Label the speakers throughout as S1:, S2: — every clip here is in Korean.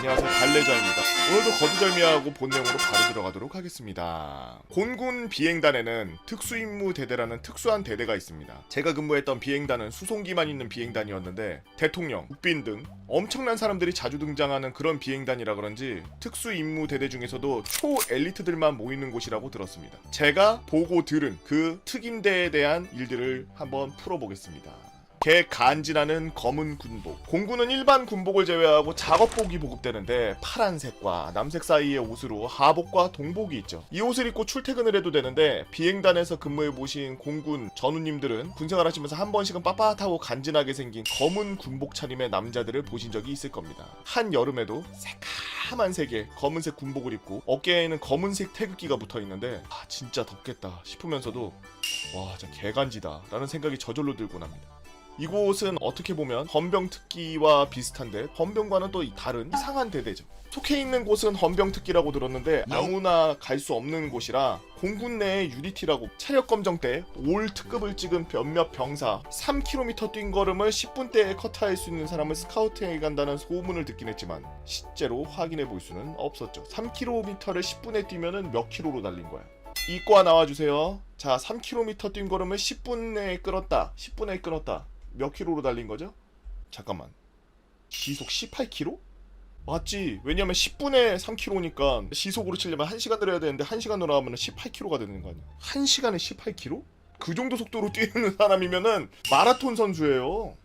S1: 안녕하세요, 달래자입니다. 오늘도 거두절미하고 본 내용으로 바로 들어가도록 하겠습니다. 곤군 비행단에는 특수임무 대대라는 특수한 대대가 있습니다. 제가 근무했던 비행단은 수송기만 있는 비행단이었는데 대통령, 국빈 등 엄청난 사람들이 자주 등장하는 그런 비행단이라 그런지 특수임무 대대 중에서도 초엘리트들만 모이는 곳이라고 들었습니다. 제가 보고 들은 그 특임대에 대한 일들을 한번 풀어보겠습니다. 개간지나는 검은 군복. 공군은 일반 군복을 제외하고 작업복이 보급되는데 파란색과 남색 사이의 옷으로 하복과 동복이 있죠. 이 옷을 입고 출퇴근을 해도 되는데 비행단에서 근무해보신 공군 전우님들은 군생활 하시면서 한 번씩은 빳빳하고 간지나게 생긴 검은 군복 차림의 남자들을 보신 적이 있을 겁니다. 한여름에도 새카만 색의 검은색 군복을 입고 어깨에는 검은색 태극기가 붙어있는데 진짜 덥겠다 싶으면서도 와 진짜 개간지다 라는 생각이 저절로 들곤 합니다. 이곳은 어떻게 보면 헌병특기와 비슷한데 헌병과는 또 다른 이상한 대대죠. 속해 있는 곳은 헌병특기라고 들었는데 아무나 갈 수 없는 곳이라 공군 내에 UDT라고 체력검정 때 올 특급을 찍은 몇몇 병사 3km 뛴 걸음을 10분대에 커트할 수 있는 사람을 스카우트해 간다는 소문을 듣긴 했지만 실제로 확인해 볼 수는 없었죠. 3km를 10분에 뛰면은 몇 킬로로 달린 거야. 이과 나와주세요. 자, 3km 뛴 걸음을 10분 내에 끌었다. 10분에 끌었다. 몇 킬로로 달린 거죠? 잠깐만. 시속 18km? 맞지. 왜냐면 10분에 3km니까 시속으로 치려면 1시간을 해야 되는데 1시간으로 하면 18km가 되는 거 아니야. 1시간에 18km? 그 정도 속도로 뛰는 사람이면은 마라톤 선수예요.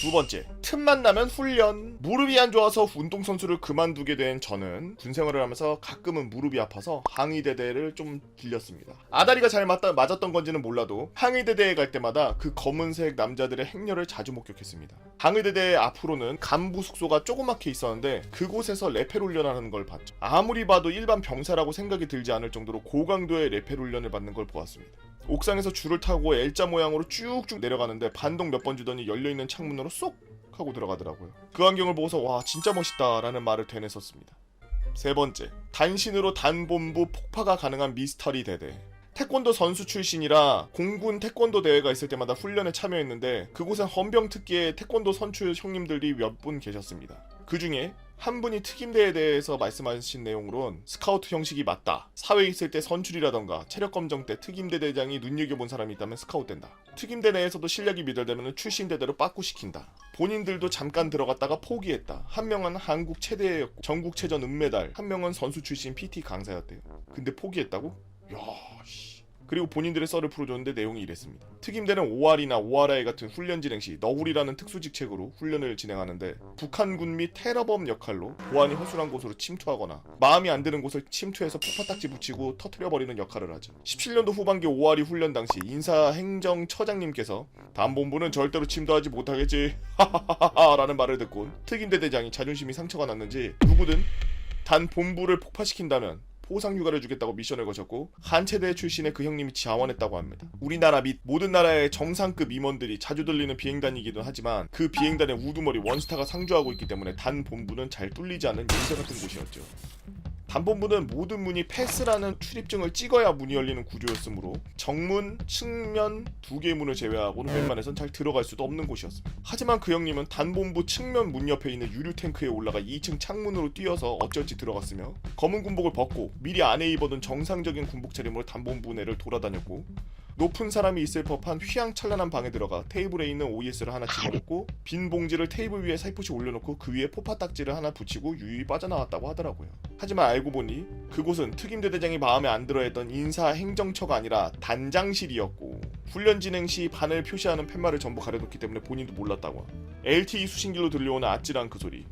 S1: 두 번째, 틈만 나면 훈련. 무릎이 안 좋아서 운동선수를 그만두게 된 저는 군생활을 하면서 가끔은 무릎이 아파서 항의대대를 좀 들렸습니다. 아다리가 잘 맞았던 건지는 몰라도 항의대대에 갈 때마다 그 검은색 남자들의 행렬을 자주 목격했습니다. 항의대대 앞으로는 간부 숙소가 조그맣게 있었는데 그곳에서 레펠 훈련하는 걸 봤죠. 아무리 봐도 일반 병사라고 생각이 들지 않을 정도로 고강도의 레펠 훈련을 받는 걸 보았습니다. 옥상에서 줄을 타고 L자 모양으로 쭉쭉 내려가는데 반동 몇 번 주더니 열려있는 창문으로 쏙 하고 들어가더라고요. 그 광경을 보고서 와 진짜 멋있다 라는 말을 되뇌었습니다. 세 번째, 단신으로 단본부 폭파가 가능한 미스터리 대대. 태권도 선수 출신이라 공군 태권도 대회가 있을 때마다 훈련에 참여했는데 그곳엔 헌병특기의 태권도 선출 형님들이 몇 분 계셨습니다. 그 중에 한 분이 특임대에 대해서 말씀하신 내용으론 스카우트 형식이 맞다. 사회에 있을 때 선출이라던가 체력검정 때 특임대 대장이 눈여겨본 사람이 있다면 스카우트된다. 특임대 내에서도 실력이 미달되면 출신대대로 빠꾸시킨다. 본인들도 잠깐 들어갔다가 포기했다. 한 명은 한국 최대였고 전국체전 은메달, 한 명은 선수 출신 PT 강사였대요. 근데 포기했다고? 야 씨. 그리고 본인들의 썰을 풀어줬는데 내용이 이랬습니다. 특임대는 OR이나 ORI 같은 훈련 진행 시 너구리라는 특수직책으로 훈련을 진행하는데 북한군 및 테러범 역할로 보안이 허술한 곳으로 침투하거나 마음이 안 드는 곳을 침투해서 폭파딱지 붙이고 터트려버리는 역할을 하죠. 17년도 후반기 OR이 훈련 당시 인사행정처장님께서 단본부는 절대로 침투하지 못하겠지 하하하하 라는 말을 듣고 특임대 대장이 자존심이 상처가 났는지 누구든 단본부를 폭파시킨다면 포상휴가를 주겠다고 미션을 거셨고 한체대 출신의 그 형님이 지원했다고 합니다. 우리나라 및 모든 나라의 정상급 임원들이 자주 들리는 비행단이기도 하지만 그 비행단의 우두머리 원스타가 상주하고 있기 때문에 단본부는 잘 뚫리지 않는 용사 같은 곳이었죠. 단본부는 모든 문이 패스라는 출입증을 찍어야 문이 열리는 구조였으므로 정문, 측면 2개의 문을 제외하고는 웬만해선 잘 들어갈 수도 없는 곳이었습니다. 하지만 그 형님은 단본부 측면 문 옆에 있는 유류 탱크에 올라가 2층 창문으로 뛰어서 어찌어찌 들어갔으며 검은 군복을 벗고 미리 안에 입어둔 정상적인 군복 차림으로 단본부 내를 돌아다녔고 높은 사람이 있을 법한 휘황찬란한 방에 들어가 테이블에 있는 OS를 하나 집어먹고 빈 봉지를 테이블 위에 살포시 올려놓고 그 위에 포파딱지를 하나 붙이고 유유히 빠져나왔다고 하더라고요. 하지만 알고 보니 그곳은 특임대 대장이 마음에 안 들어했던 인사행정처가 아니라 단장실이었고 훈련 진행 시 반을 표시하는 팻말을 전부 가려뒀기 때문에 본인도 몰랐다고. LTE 수신기로 들려오는 아찔한 그 소리.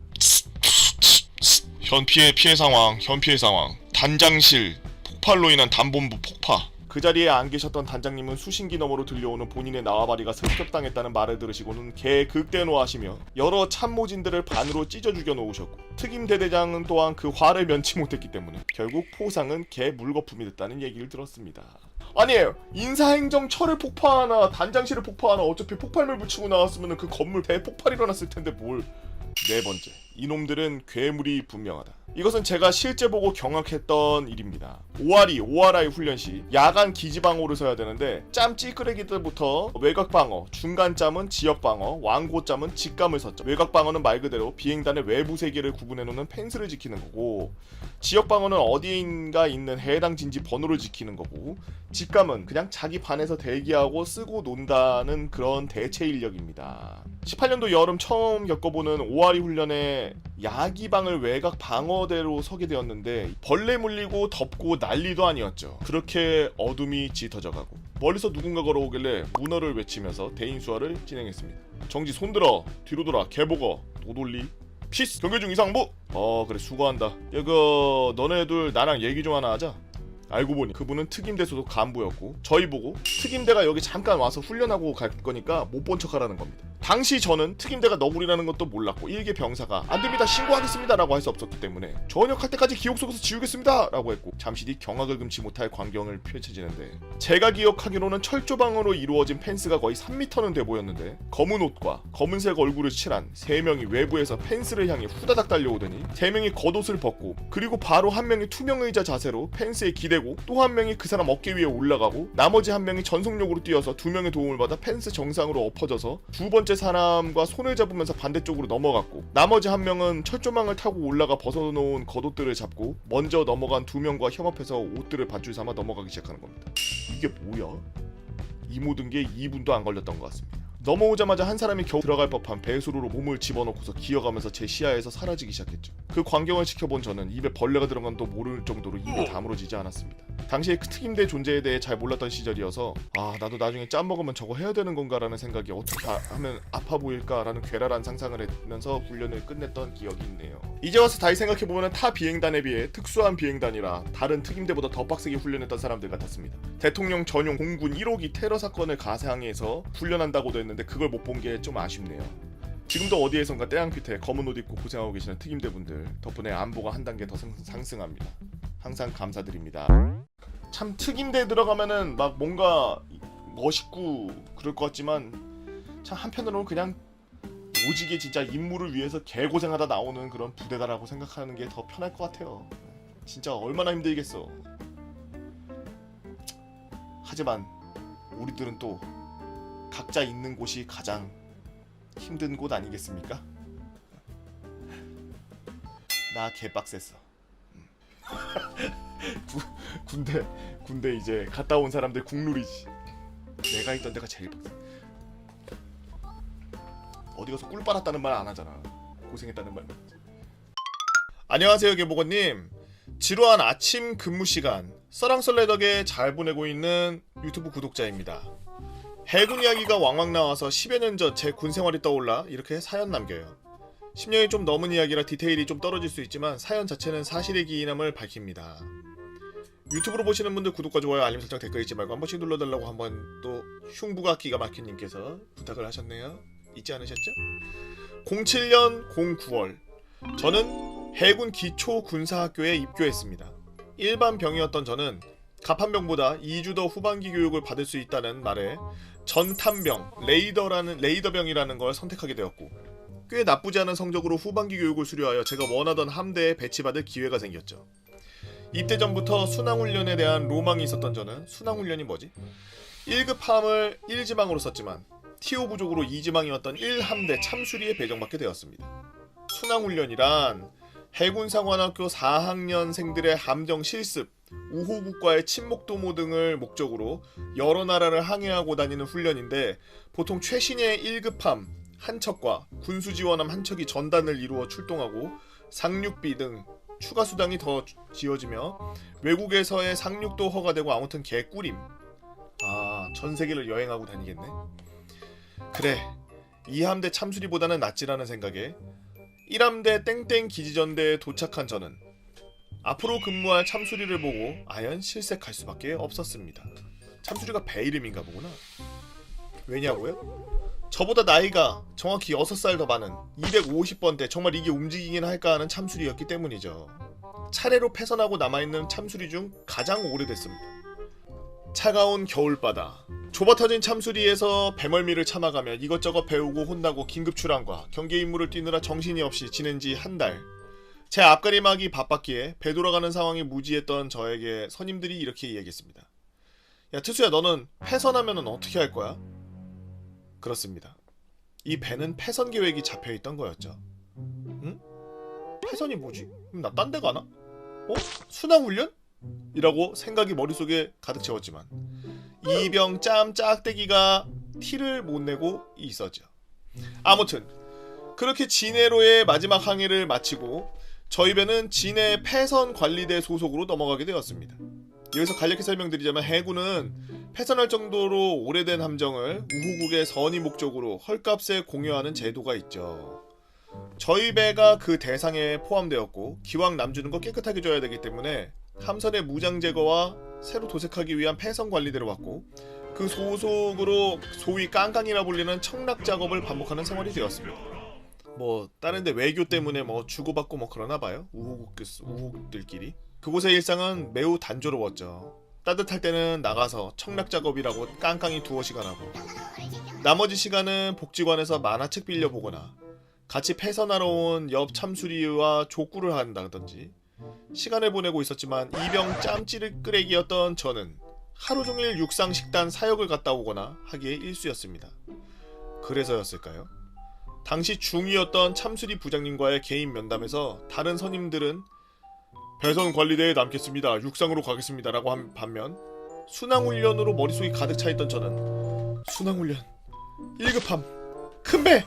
S1: 현 피해 상황. 단장실 폭발로 인한 단본부 폭파. 그 자리에 안 계셨던 단장님은 수신기 너머로 들려오는 본인의縄張り가 습격당했다는 말을 들으시고는 개극대노하시며 여러 참모진들을 반으로 찢어 죽여 놓으셨고 특임대대장은 또한 그 화를 면치 못했기 때문에 결국 포상은 개 물거품이 됐다는 얘기를 들었습니다. 아니에요. 인사행정처를 폭파하나 단장실을 폭파하나 어차피 폭발물 붙이고 나왔으면 그 건물 대폭발 일어났을 텐데 뭘. 네 번째, 이놈들은 괴물이 분명하다. 이것은 제가 실제 보고 경악했던 일입니다. ORI 훈련 시 야간 기지방어를 서야 되는데 짬 찌끄레기들부터 외곽방어, 중간짬은 지역방어, 완고짬은 직감을 섰죠. 외곽방어는 말 그대로 비행단의 외부 세계를 구분해놓는 펜스를 지키는 거고, 지역방어는 어디인가 있는 해당 진지 번호를 지키는 거고, 직감은 그냥 자기 반에서 대기하고 쓰고 논다는 그런 대체 인력입니다. 18년도 여름 처음 겪어보는 ORI 훈련에 야기방을 외곽 방어대로 서게 되었는데 벌레 물리고 덥고 난리도 아니었죠. 그렇게 어둠이 짙어져가고 멀리서 누군가 걸어오길래 문어를 외치면서 대인수화를 진행했습니다. 정지 손들어, 뒤로 돌아, 개보거, 노돌리, 피스, 경계 중 이상무. 그래 수고한다. 이거 너네들 나랑 얘기 좀 하나 하자. 알고 보니 그분은 특임대 소속 간부였고 저희 보고 특임대가 여기 잠깐 와서 훈련하고 갈 거니까 못 본 척하라는 겁니다. 당시 저는 특임대가 너구리라는 것도 몰랐고 일개 병사가 안됩니다 신고하겠습니다 라고 할 수 없었기 때문에 전역할 때까지 기억 속에서 지우겠습니다 라고 했고, 잠시 뒤 경악을 금치 못할 광경을 펼쳐지는데, 제가 기억하기로는 철조방으로 이루어진 펜스가 거의 3m는 돼 보였는데 검은 옷과 검은색 얼굴을 칠한 3명이 외부에서 펜스를 향해 후다닥 달려오더니 3명이 겉옷을 벗고, 그리고 바로 한 명이 투명의자 자세로 펜스에 기대고 또 한 명이 그 사람 어깨 위에 올라가고 나머지 한 명이 전속력으로 뛰어서 2명의 도움을 받아 펜스 정상으로 엎어져서 두 번째 사람과 손을 잡으면서 반대쪽으로 넘어갔고, 나머지 한 명은 철조망을 타고 올라가 벗어놓은 겉옷들을 잡고 먼저 넘어간 2명과 협업해서 옷들을 밧줄 삼아 넘어가기 시작하는 겁니다. 이게 뭐야? 이 모든 게 2분도 안 걸렸던 것 같습니다. 넘어오자마자 한 사람이 겨우 들어갈 법한 배수로로 몸을 집어넣고서 기어가면서 제 시야에서 사라지기 시작했죠. 그 광경을 지켜본 저는 입에 벌레가 들어간 도 모를 정도로 입이 다물어지지 않았습니다. 당시에 그 특임대 존재에 대해 잘 몰랐던 시절이어서 나도 나중에 짬 먹으면 저거 해야 되는 건가라는 생각이 어떻게 하면 아파 보일까라는 괴랄한 상상을 하면서 훈련을 끝냈던 기억이 있네요. 이제 와서 다시 생각해보면 타 비행단에 비해 특수한 비행단이라 다른 특임대보다 더 빡세게 훈련했던 사람들 같았습니다. 대통령 전용 공군 1호기 테러 사건을 가상해서 훈련한다고도 했는데 그걸 못 본 게 좀 아쉽네요. 지금도 어디에선가 태양빛에 검은 옷 입고 고생하고 계시는 특임대분들 덕분에 안보가 한 단계 더 상승합니다. 항상 감사드립니다. 참 특임대 들어가면은 막 뭔가 멋있고 그럴 것 같지만 참 한편으로는 그냥 오지게 진짜 임무를 위해서 개고생하다 나오는 그런 부대다라고 생각하는 게 더 편할 것 같아요. 진짜 얼마나 힘들겠어. 하지만 우리들은 또 각자 있는 곳이 가장 힘든 곳 아니겠습니까? 나 개빡셌어. 군대 이제 갔다 온 사람들 국룰이지. 내가 있던 데가 제일 빡세. 어디 가서 꿀 빨았다는 말 안 하잖아. 고생했다는 말. 안녕하세요 개보건님. 지루한 아침 근무 시간 썰랑썰레덕에 잘 보내고 있는 유튜브 구독자입니다. 해군 이야기가 왕왕 나와서 10여 년 전 제 군 생활이 떠올라 이렇게 사연 남겨요. 10년이 좀 넘은 이야기라 디테일이 좀 떨어질 수 있지만 사연 자체는 사실에 기인함을 밝힙니다. 유튜브로 보시는 분들 구독과 좋아요 알림 설정 댓글 잊지 말고 한 번씩 눌러달라고 한번 또 흉부가 기가 막힌님께서 부탁을 하셨네요. 잊지 않으셨죠? 07년 09월 저는 해군 기초군사학교에 입교했습니다. 일반 병이었던 저는 갑판병보다 2주 더 후반기 교육을 받을 수 있다는 말에 전탄병, 레이더병이라는 걸 선택하게 되었고, 꽤 나쁘지 않은 성적으로 후반기 교육을 수료하여 제가 원하던 함대에 배치받을 기회가 생겼죠. 입대 전부터 순항훈련에 대한 로망이 있었던 저는 순항훈련이 뭐지? 1급 함을 1지망으로 썼지만 TO 부족으로 2지망이었던 1함대 참수리에 배정받게 되었습니다. 순항훈련이란 해군상관학교 4학년생들의 함정 실습, 우호국과의 침묵도모 등을 목적으로 여러 나라를 항해하고 다니는 훈련인데, 보통 최신의 1급함 한 척과 군수지원함 한 척이 전단을 이루어 출동하고 상륙비 등 추가 수당이 더 지어지며 외국에서의 상륙도 허가되고 아무튼 개꿀임. 전세계를 여행하고 다니겠네. 그래, 2함대 참수리보다는 낫지라는 생각에 1함대 땡땡 기지전대에 도착한 저는 앞으로 근무할 참수리를 보고 아연 실색할 수밖에 없었습니다. 참수리가 배 이름인가 보구나. 왜냐고요? 저보다 나이가 정확히 6살 더 많은 250번대, 정말 이게 움직이긴 할까 하는 참수리였기 때문이죠. 차례로 폐선하고 남아있는 참수리 중 가장 오래됐습니다. 차가운 겨울바다. 좁아터진 참수리에서 배멀미를 참아가며 이것저것 배우고 혼나고 긴급 출항과 경계 임무를 뛰느라 정신이 없이 지낸 지 한 달. 제 앞가림하기 바빴기에 배 돌아가는 상황이 무지했던 저에게 선임들이 이렇게 이야기했습니다. 야 트수야, 너는 패선하면은 어떻게 할 거야? 그렇습니다. 이 배는 패선 계획이 잡혀있던 거였죠. 응? 패선이 뭐지? 나 딴 데 가나? 순항훈련? 이라고 생각이 머릿속에 가득 채웠지만 이병 짬 짝대기가 티를 못 내고 있었죠. 아무튼 그렇게 진해로의 마지막 항해를 마치고 저희 배는 진해 패선관리대 소속으로 넘어가게 되었습니다. 여기서 간략히 설명드리자면 해군은 패선할 정도로 오래된 함정을 우후국의 선의 목적으로 헐값에 공여하는 제도가 있죠. 저희 배가 그 대상에 포함되었고 기왕 남주는 거 깨끗하게 줘야 되기 때문에 함선의 무장 제거와 새로 도색하기 위한 패선 관리대로 왔고 그 소속으로 소위 깡깡이라 불리는 청락 작업을 반복하는 생활이 되었습니다. 뭐 다른데 외교 때문에 뭐 주고받고 뭐 그러나봐요. 우후국들끼리. 그곳의 일상은 매우 단조로웠죠. 따뜻할 때는 나가서 청락 작업이라고 깡깡이 두어 시간 하고 나머지 시간은 복지관에서 만화책 빌려보거나 같이 패선하러 온 옆 참수리와 족구를 한다든지 시간을 보내고 있었지만 이병 짬찌르끄레기였던 저는 하루종일 육상식단 사역을 갔다 오거나 하기에 일쑤였습니다. 그래서였을까요? 당시 중위였던 참수리 부장님과의 개인 면담에서 다른 선임들은 배선관리대에 남겠습니다. 육상으로 가겠습니다. 라고 한 반면 순항훈련으로 머릿속이 가득 차있던 저는 순항훈련 1급함 큰배!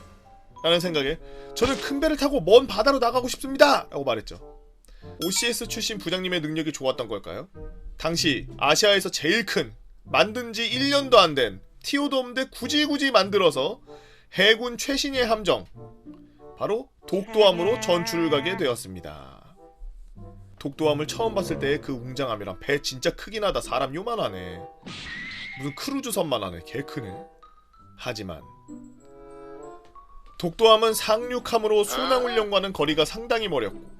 S1: 라는 생각에 저는 큰 배를 타고 먼 바다로 나가고 싶습니다! 라고 말했죠. OCS 출신 부장님의 능력이 좋았던 걸까요? 당시 아시아에서 제일 큰 만든 지 1년도 안 된 티오도 없는데 굳이 만들어서 해군 최신의 함정 바로 독도함으로 전출을 가게 되었습니다. 독도함을 처음 봤을 때의 그 웅장함이랑 배 진짜 크긴 하다. 사람 요만하네. 무슨 크루즈선만 하네. 개 크네. 하지만 독도함은 상륙함으로 순항훈련과는 거리가 상당히 멀었고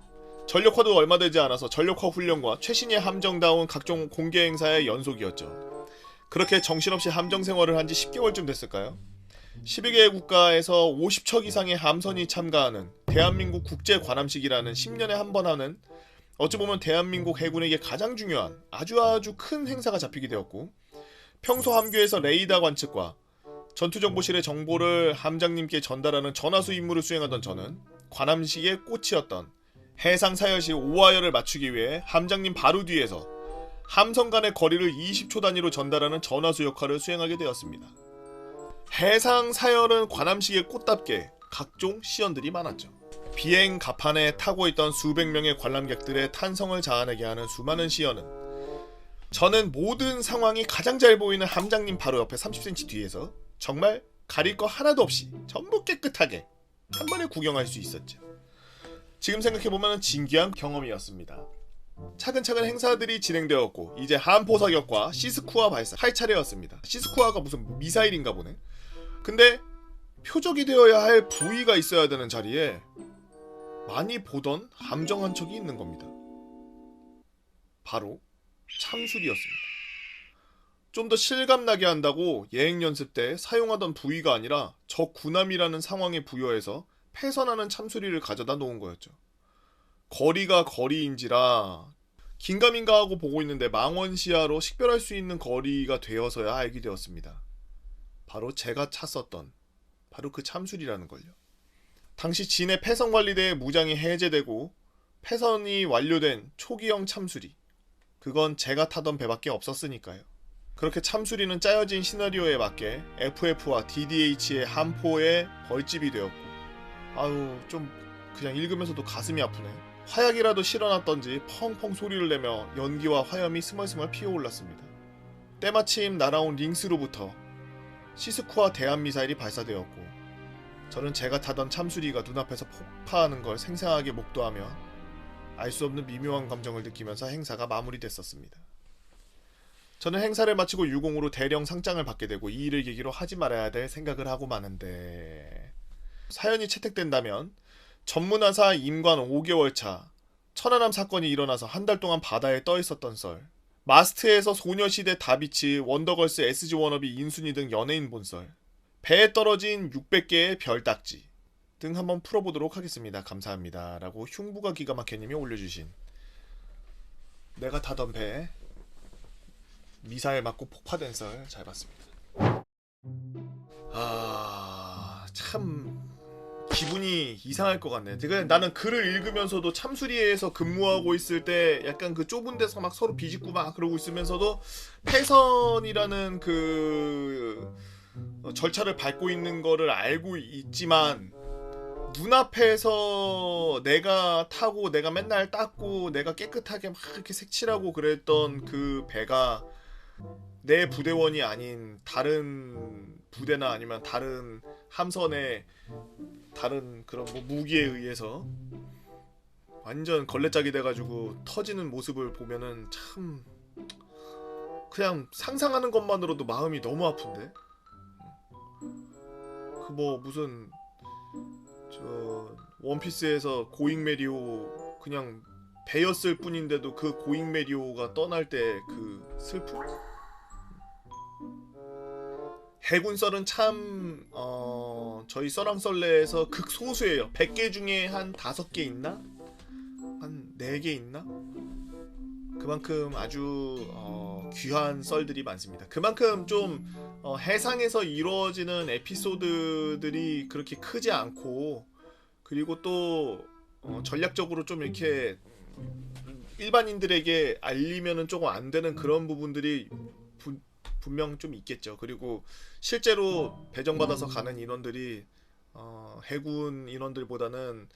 S1: 전력화도 얼마 되지 않아서 전력화 훈련과 최신의 함정다운 각종 공개 행사의 연속이었죠. 그렇게 정신없이 함정 생활을 한 지 10개월쯤 됐을까요? 12개 국가에서 50척 이상의 함선이 참가하는 대한민국 국제관함식이라는 10년에 한 번 하는 어찌 보면 대한민국 해군에게 가장 중요한 아주 큰 행사가 잡히게 되었고 평소 함교에서 레이더 관측과 전투정보실의 정보를 함장님께 전달하는 전화수 임무를 수행하던 저는 관함식의 꽃이었던 해상 사여시 오하열을 맞추기 위해 함장님 바로 뒤에서 함선 간의 거리를 20초 단위로 전달하는 전화수 역할을 수행하게 되었습니다. 해상 사열은 관함식의 꽃답게 각종 시연들이 많았죠. 비행 갑판에 타고 있던 수백 명의 관람객들의 탄성을 자아내게 하는 수많은 시연은 저는 모든 상황이 가장 잘 보이는 함장님 바로 옆에 30cm 뒤에서 정말 가릴 거 하나도 없이 전부 깨끗하게 한 번에 구경할 수 있었죠. 지금 생각해보면 진기한 경험이었습니다. 차근차근 행사들이 진행되었고 이제 함포 사격과 시스쿠아 발사할 차례였습니다. 시스쿠아가 무슨 미사일인가 보네. 근데 표적이 되어야 할 부위가 있어야 되는 자리에 많이 보던 함정 한 척이 있는 겁니다. 바로 참수리였습니다. 좀 더 실감나게 한다고 예행 연습 때 사용하던 부위가 아니라 적 군함이라는 상황에 부여해서 패선하는 참수리를 가져다 놓은 거였죠. 거리가 거리인지라 긴가민가 하고 보고 있는데 망원시야로 식별할 수 있는 거리가 되어서야 알게 되었습니다. 바로 제가 찼었던 바로 그 참수리라는 걸요. 당시 진해 패선관리대의 무장이 해제되고 패선이 완료된 초기형 참수리, 그건 제가 타던 배밖에 없었으니까요. 그렇게 참수리는 짜여진 시나리오에 맞게 FF와 DDH의 함포에 벌집이 되었고 아유 좀 그냥 읽으면서도 가슴이 아프네. 화약이라도 실어놨던지 펑펑 소리를 내며 연기와 화염이 스멀스멀 피어올랐습니다. 때마침 날아온 링스로부터 시스쿠아 대한미사일이 발사되었고 저는 제가 타던 참수리가 눈앞에서 폭파하는 걸 생생하게 목도하며 알 수 없는 미묘한 감정을 느끼면서 행사가 마무리됐었습니다. 저는 행사를 마치고 유공으로 대령 상장을 받게 되고 이 일을 계기로 하지 말아야 될 생각을 하고 마는데 사연이 채택된다면 전문화사 임관 5개월 차 천안함 사건이 일어나서 한 달 동안 바다에 떠 있었던 썰, 마스트에서 소녀시대 다비치, 원더걸스 SG 워너비 인순이 등 연예인 본썰, 배에 떨어진 600개의 별딱지 등 한번 풀어보도록 하겠습니다. 감사합니다. 라고 흉부가 기가 막혀님이 올려주신, 내가 타던 배 미사일 맞고 폭파된 썰 잘 봤습니다. 참 기분이 이상할 것 같네. 나는 글을 읽으면서도 참수리에서 근무하고 있을 때 약간 그 좁은 데서 막 서로 비집고 막 그러고 있으면서도 패선이라는 그 절차를 밟고 있는 거를 알고 있지만, 눈앞에서 내가 타고 내가 맨날 닦고 내가 깨끗하게 막 이렇게 색칠하고 그랬던 그 배가 내 부대원이 아닌 다른 부대나 아니면 다른 함선의 다른 그런 뭐 무기에 의해서 완전 걸레짝이 돼가지고 터지는 모습을 보면은 참 그냥 상상하는 것만으로도 마음이 너무 아픈데. 그 뭐 무슨 저 원피스에서 고잉 메리오 그냥 배였을 뿐인데도 그 고잉 메리오가 떠날 때 그 슬픔? 해군 썰은 참 저희 썰랑썰레에서 극소수예요. 100개 중에 한 5개 있나? 한 4개 있나? 그만큼 아주 귀한 썰들이 많습니다. 그만큼 좀 해상에서 이루어지는 에피소드들이 그렇게 크지 않고, 그리고 또 전략적으로 좀 이렇게 일반인들에게 알리면은 조금 안 되는 그런 부분들이 분명 좀 있겠죠. 그리고 실제로 배정받아서 가는 인원들이 해군 인원들보다는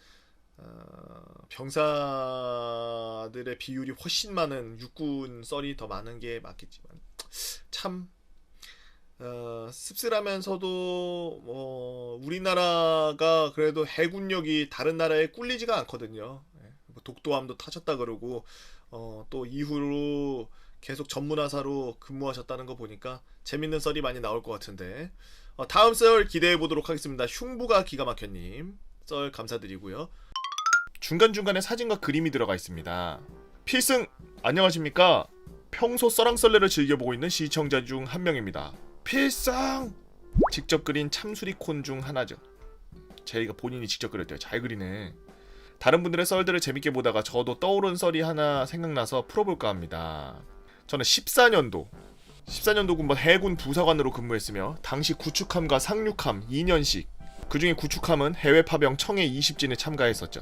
S1: 병사들의 비율이 훨씬 많은 육군 썰이 더 많은 게 맞겠지만, 참 씁쓸하면서도 우리나라가 그래도 해군력이 다른 나라에 꿀리지가 않거든요. 뭐 독도함도 타셨다 그러고 또 이후로 계속 전문화사로 근무하셨다는 거 보니까 재밌는 썰이 많이 나올 것 같은데, 다음 썰 기대해 보도록 하겠습니다. 흉부가 기가 막혀님 썰 감사드리고요. 중간중간에 사진과 그림이 들어가 있습니다. 필승! 안녕하십니까? 평소 썰랑썰레를 즐겨보고 있는 시청자 중 한 명입니다. 필승! 직접 그린 참수리콘 중 하나죠. 제이가 본인이 직접 그렸대요. 잘 그리네. 다른 분들의 썰들을 재밌게 보다가 저도 떠오른 썰이 하나 생각나서 풀어볼까 합니다. 저는 14년도 군번 해군 부사관으로 근무했으며 당시 구축함과 상륙함 2년씩, 그중에 구축함은 해외 파병 청해 20진에 참가했었죠.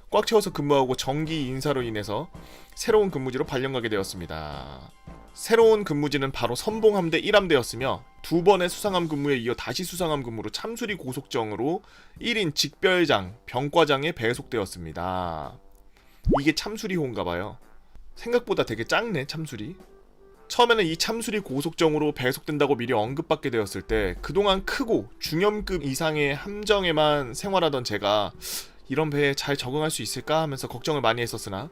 S1: 꽉 채워서 근무하고 정기 인사로 인해서 새로운 근무지로 발령가게 되었습니다. 새로운 근무지는 바로 선봉함대 1함대였으며 2번의 수상함 근무에 이어 다시 수상함 근무로 참수리 고속정으로 1인 직별장, 병과장에 배속되었습니다. 이게 참수리호인가봐요. 생각보다 되게 작네, 참수리. 처음에는 이 참수리 고속정으로 배속된다고 미리 언급받게 되었을 때 그동안 크고 중염급 이상의 함정에만 생활하던 제가 이런 배에 잘 적응할 수 있을까 하면서 걱정을 많이 했었으나,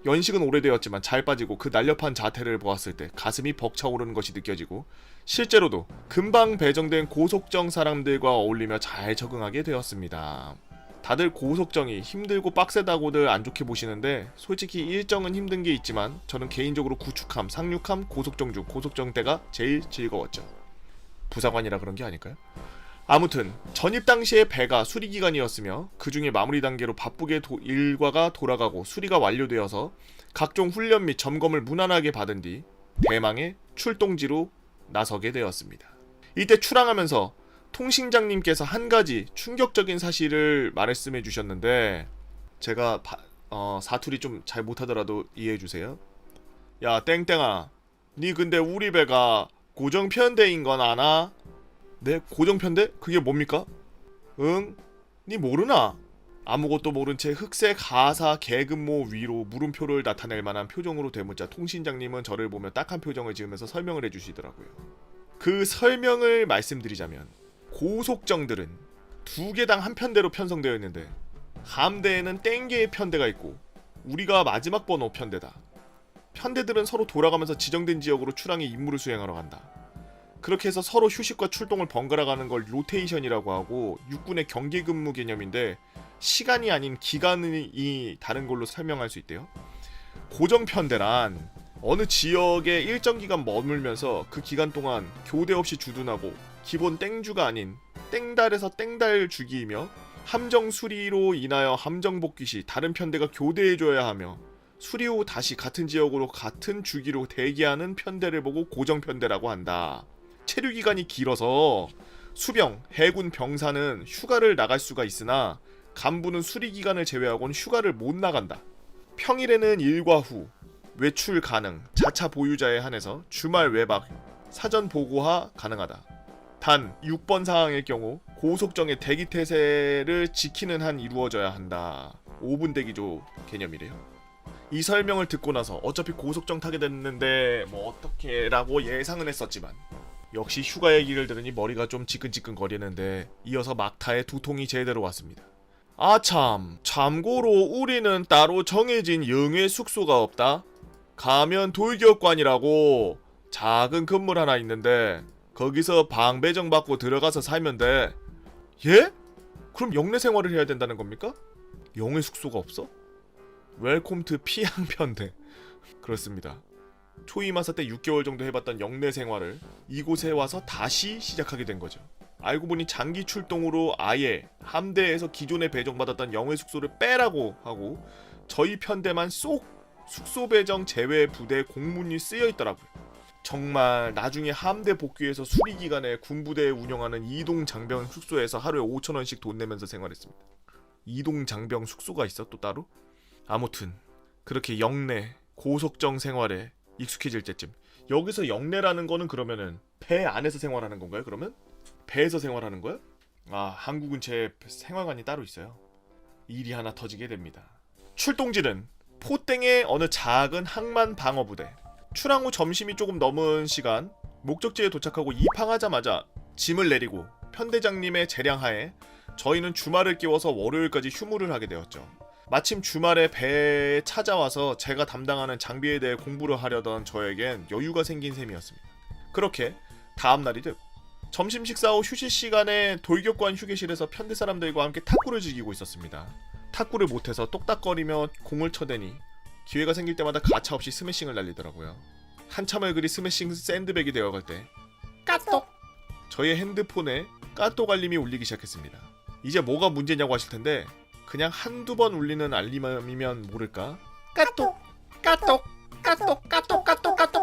S1: 연식은 오래되었지만 잘 빠지고 그 날렵한 자태를 보았을 때 가슴이 벅차오르는 것이 느껴지고, 실제로도 금방 배정된 고속정 사람들과 어울리며 잘 적응하게 되었습니다. 다들 고속정이 힘들고 빡세다고들 안 좋게 보시는데, 솔직히 일정은 힘든 게 있지만 저는 개인적으로 구축함, 상륙함, 고속정 중 고속정 때가 제일 즐거웠죠. 부사관이라 그런 게 아닐까요? 아무튼 전입 당시에 배가 수리기간이었으며 그 중에 마무리 단계로 바쁘게 일과가 돌아가고 수리가 완료되어서 각종 훈련 및 점검을 무난하게 받은 뒤 대망의 출동지로 나서게 되었습니다. 이때 출항하면서 통신장님께서 한 가지 충격적인 사실을 말씀해 주셨는데, 제가 사투리 좀 잘 못하더라도 이해해 주세요. 야 땡땡아, 니 근데 우리 배가 고정편대인 건 아나? 네? 고정편대? 그게 뭡니까? 응? 니 모르나? 아무것도 모른 채 흑색 하사 계급모 위로 물음표를 나타낼 만한 표정으로 대문자 통신장님은 저를 보며 딱한 표정을 지으면서 설명을 해주시더라고요. 그 설명을 말씀드리자면, 고속정들은 2개당 한 편대로 편성되어 있는데 함대에는 땡개의 편대가 있고 우리가 마지막 번호 편대다. 편대들은 서로 돌아가면서 지정된 지역으로 출항의 임무를 수행하러 간다. 그렇게 해서 서로 휴식과 출동을 번갈아 가는 걸 로테이션이라고 하고, 육군의 경계 근무 개념인데 시간이 아닌 기간이 다른 걸로 설명할 수 있대요. 고정편대란 어느 지역에 일정 기간 머물면서 그 기간 동안 교대 없이 주둔하고 기본 땡주가 아닌 땡달에서 땡달 주기이며 함정 수리로 인하여 함정 복귀 시 다른 편대가 교대해줘야 하며 수리 후 다시 같은 지역으로 같은 주기로 대기하는 편대를 보고 고정편대라고 한다. 체류 기간이 길어서 수병, 해군 병사는 휴가를 나갈 수가 있으나 간부는 수리 기간을 제외하고는 휴가를 못 나간다. 평일에는 일과 후 외출 가능, 자차 보유자에 한해서 주말 외박, 사전 보고하 가능하다. 단 6번 사항일 경우 고속정의 대기 태세를 지키는 한 이루어져야 한다. 5분 대기조 개념이래요. 이 설명을 듣고 나서 어차피 고속정 타게 됐는데 뭐 어떻게 라고 예상은 했었지만 역시 휴가 얘기를 들으니 머리가 좀 지끈지끈 거리는데 이어서 막타에 두통이 제대로 왔습니다. 아참, 참고로 우리는 따로 정해진 영해 숙소가 없다. 가면 돌격관이라고 작은 건물 하나 있는데 거기서 방 배정받고 들어가서 살면 돼. 예? 그럼 영내 생활을 해야 된다는 겁니까? 영해 숙소가 없어? 웰컴 투 피양편대. 그렇습니다. 초이마사 때 6개월 정도 해봤던 영내 생활을 이곳에 와서 다시 시작하게 된 거죠. 알고 보니 장기 출동으로 아예 함대에서 기존에 배정받았던 영해 숙소를 빼라고 하고 저희 편대만 쏙 숙소 배정 제외 부대 공문이 쓰여 있더라고요. 정말 나중에 함대 복귀해서 수리 기간에 군부대에 운영하는 이동 장병 숙소에서 하루에 5,000원씩 돈 내면서 생활했습니다. 이동 장병 숙소가 있어 또 따로? 아무튼 그렇게 영내 고속정 생활에 익숙해질 때쯤 여기서 영내라는 거는 그러면은 배 안에서 생활하는 건가요? 그러면? 배에서 생활하는 거야? 아, 한국은 제 생활관이 따로 있어요. 일이 하나 터지게 됩니다. 출동지는 포땡의 어느 작은 항만 방어부대. 출항 후 점심이 조금 넘은 시간 목적지에 도착하고 입항하자마자 짐을 내리고 편대장님의 재량하에 저희는 주말을 끼워서 월요일까지 휴무를 하게 되었죠. 마침 주말에 배에 찾아와서 제가 담당하는 장비에 대해 공부를 하려던 저에겐 여유가 생긴 셈이었습니다. 그렇게 다음날이 되고 점심 식사 후 휴식 시간에 돌격관 휴게실에서 편대 사람들과 함께 탁구를 즐기고 있었습니다. 탁구를 못해서 똑딱거리며 공을 쳐대니 기회가 생길 때마다 가차없이 스매싱을 날리더라고요. 한참을 그리 스매싱 샌드백이 되어갈 때 까똑! 저의 핸드폰에 까똑 알림이 울리기 시작했습니다. 이제 뭐가 문제냐고 하실 텐데 그냥 한두 번 울리는 알림이면 모를까? 까똑! 까똑! 까똑! 까똑! 까똑! 까똑!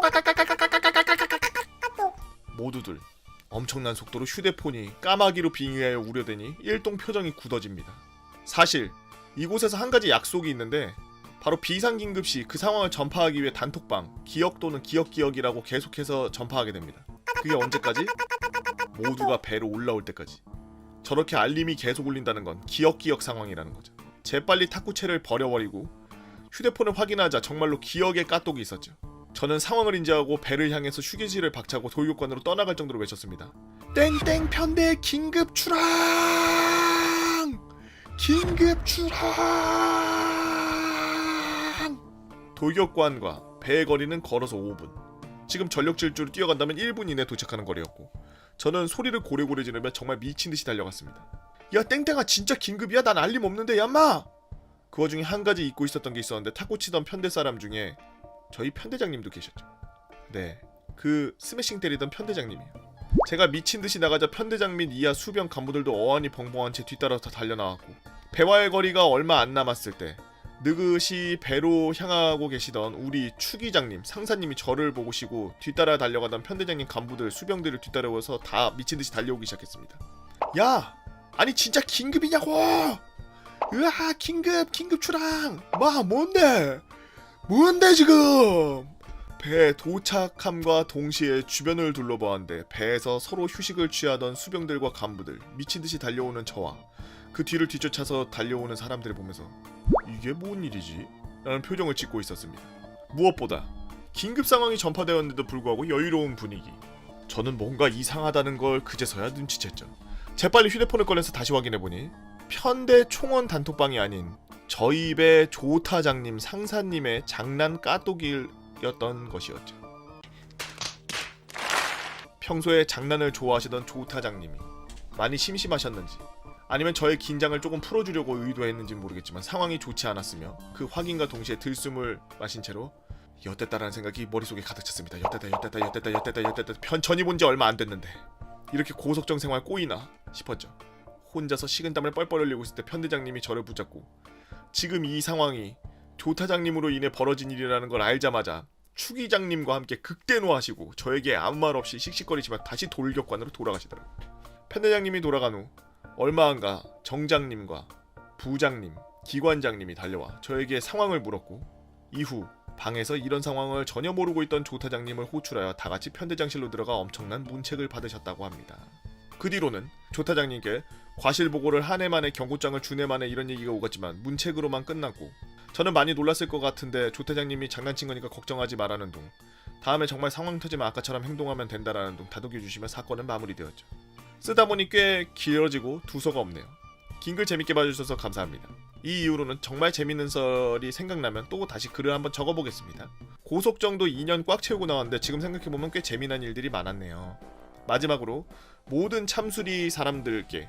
S1: 까똑! 모두들 엄청난 속도로 휴대폰이 까마귀로 빙의하여 우려대니 일동 표정이 굳어집니다. 사실 이곳에서 한 가지 약속이 있는데 바로 비상긴급 시 그 상황을 전파하기 위해 단톡방 기억 또는 기억이라고 계속해서 전파하게 됩니다. 그게 언제까지? 모두가 배로 올라올 때까지. 저렇게 알림이 계속 울린다는 건 기억 상황이라는 거죠. 재빨리 탁구채를 버려버리고 휴대폰을 확인하자 정말로 기억의 까똑이 있었죠. 저는 상황을 인지하고 배를 향해서 휴게실을 박차고 돌격관으로 떠나갈 정도로 외쳤습니다. 땡땡 편대 긴급 출항! 긴급 출항! 돌격관과 배의 거리는 걸어서 5분. 지금 전력 질주로 뛰어간다면 1분 이내 도착하는 거리였고 저는 소리를 고래고래 지르며 정말 미친듯이 달려갔습니다. 야 땡땡아 진짜 긴급이야? 난 알림 없는데 얌마! 그 와중에 한 가지 잊고 있었던 게 있었는데 탁구 치던 편대 사람 중에 저희 편대장님도 계셨죠. 네, 그 스매싱 때리던 편대장님이에요. 제가 미친듯이 나가자 편대장 및 이하 수병 간부들도 어안이 벙벙한 채 뒤따라서 달려나왔고 배와의 거리가 얼마 안 남았을 때 느긋이 배로 향하고 계시던 우리 추기장님, 상사님이 저를 보시고 뒤따라 달려가던 편대장님 간부들, 수병들을 뒤따라오서 다 미친듯이 달려오기 시작했습니다. 야! 아니 진짜 긴급이냐고! 으아 긴급 출항! 뭔데 지금! 배 도착함과 동시에 주변을 둘러보았는데 배에서 서로 휴식을 취하던 수병들과 간부들, 미친듯이 달려오는 저와 그 뒤를 뒤쫓아서 달려오는 사람들을 보면서 이게 뭔 일이지? 라는 표정을 짓고 있었습니다. 무엇보다 긴급 상황이 전파되었는데도 불구하고 여유로운 분위기. 저는 뭔가 이상하다는 걸 그제서야 눈치챘죠. 재빨리 휴대폰을 꺼내서 다시 확인해보니 편대 총원 단톡방이 아닌 저희 배 조타장님 상사님의 장난 까똑이었던 것이었죠. 평소에 장난을 좋아하시던 조타장님이 많이 심심하셨는지 아니면 저의 긴장을 조금 풀어주려고 의도했는지 모르겠지만 상황이 좋지 않았으며 그 확인과 동시에 들숨을 마신 채로 엿됐다라는 생각이 머릿속에 가득 찼습니다. 엿됐다. 편천이 본 지 얼마 안 됐는데 이렇게 고속정 생활 꼬이나 싶었죠. 혼자서 식은땀을 뻘뻘 흘리고 있을 때 편대장님이 저를 붙잡고 지금 이 상황이 조타장님으로 인해 벌어진 일이라는 걸 알자마자 추기장님과 함께 극대노하시고 저에게 아무 말 없이 씩씩거리지만 다시 돌격관으로 돌아가시더라고요. 편대장님이 돌아간 후 얼마 안가 정장님과 부장님, 기관장님이 달려와 저에게 상황을 물었고 이후 방에서 이런 상황을 전혀 모르고 있던 조타장님을 호출하여 다같이 편대장실로 들어가 엄청난 문책을 받으셨다고 합니다. 그 뒤로는 조타장님께 과실 보고를 한 해 만에 경고장을 준 해 만에 이런 얘기가 오갔지만 문책으로만 끝났고 저는 많이 놀랐을 것 같은데 조타장님이 장난친 거니까 걱정하지 말라는 둥 다음에 정말 상황 터지면 아까처럼 행동하면 된다라는 둥 다독여 주시며 사건은 마무리되었죠. 쓰다 보니 꽤 길어지고 두서가 없네요. 긴 글 재밌게 봐주셔서 감사합니다. 이 이후로는 정말 재밌는 썰이 생각나면 또 다시 글을 한번 적어보겠습니다. 고속정도 2년 꽉 채우고 나왔는데 지금 생각해보면 꽤 재미난 일들이 많았네요. 마지막으로 모든 참수리 사람들께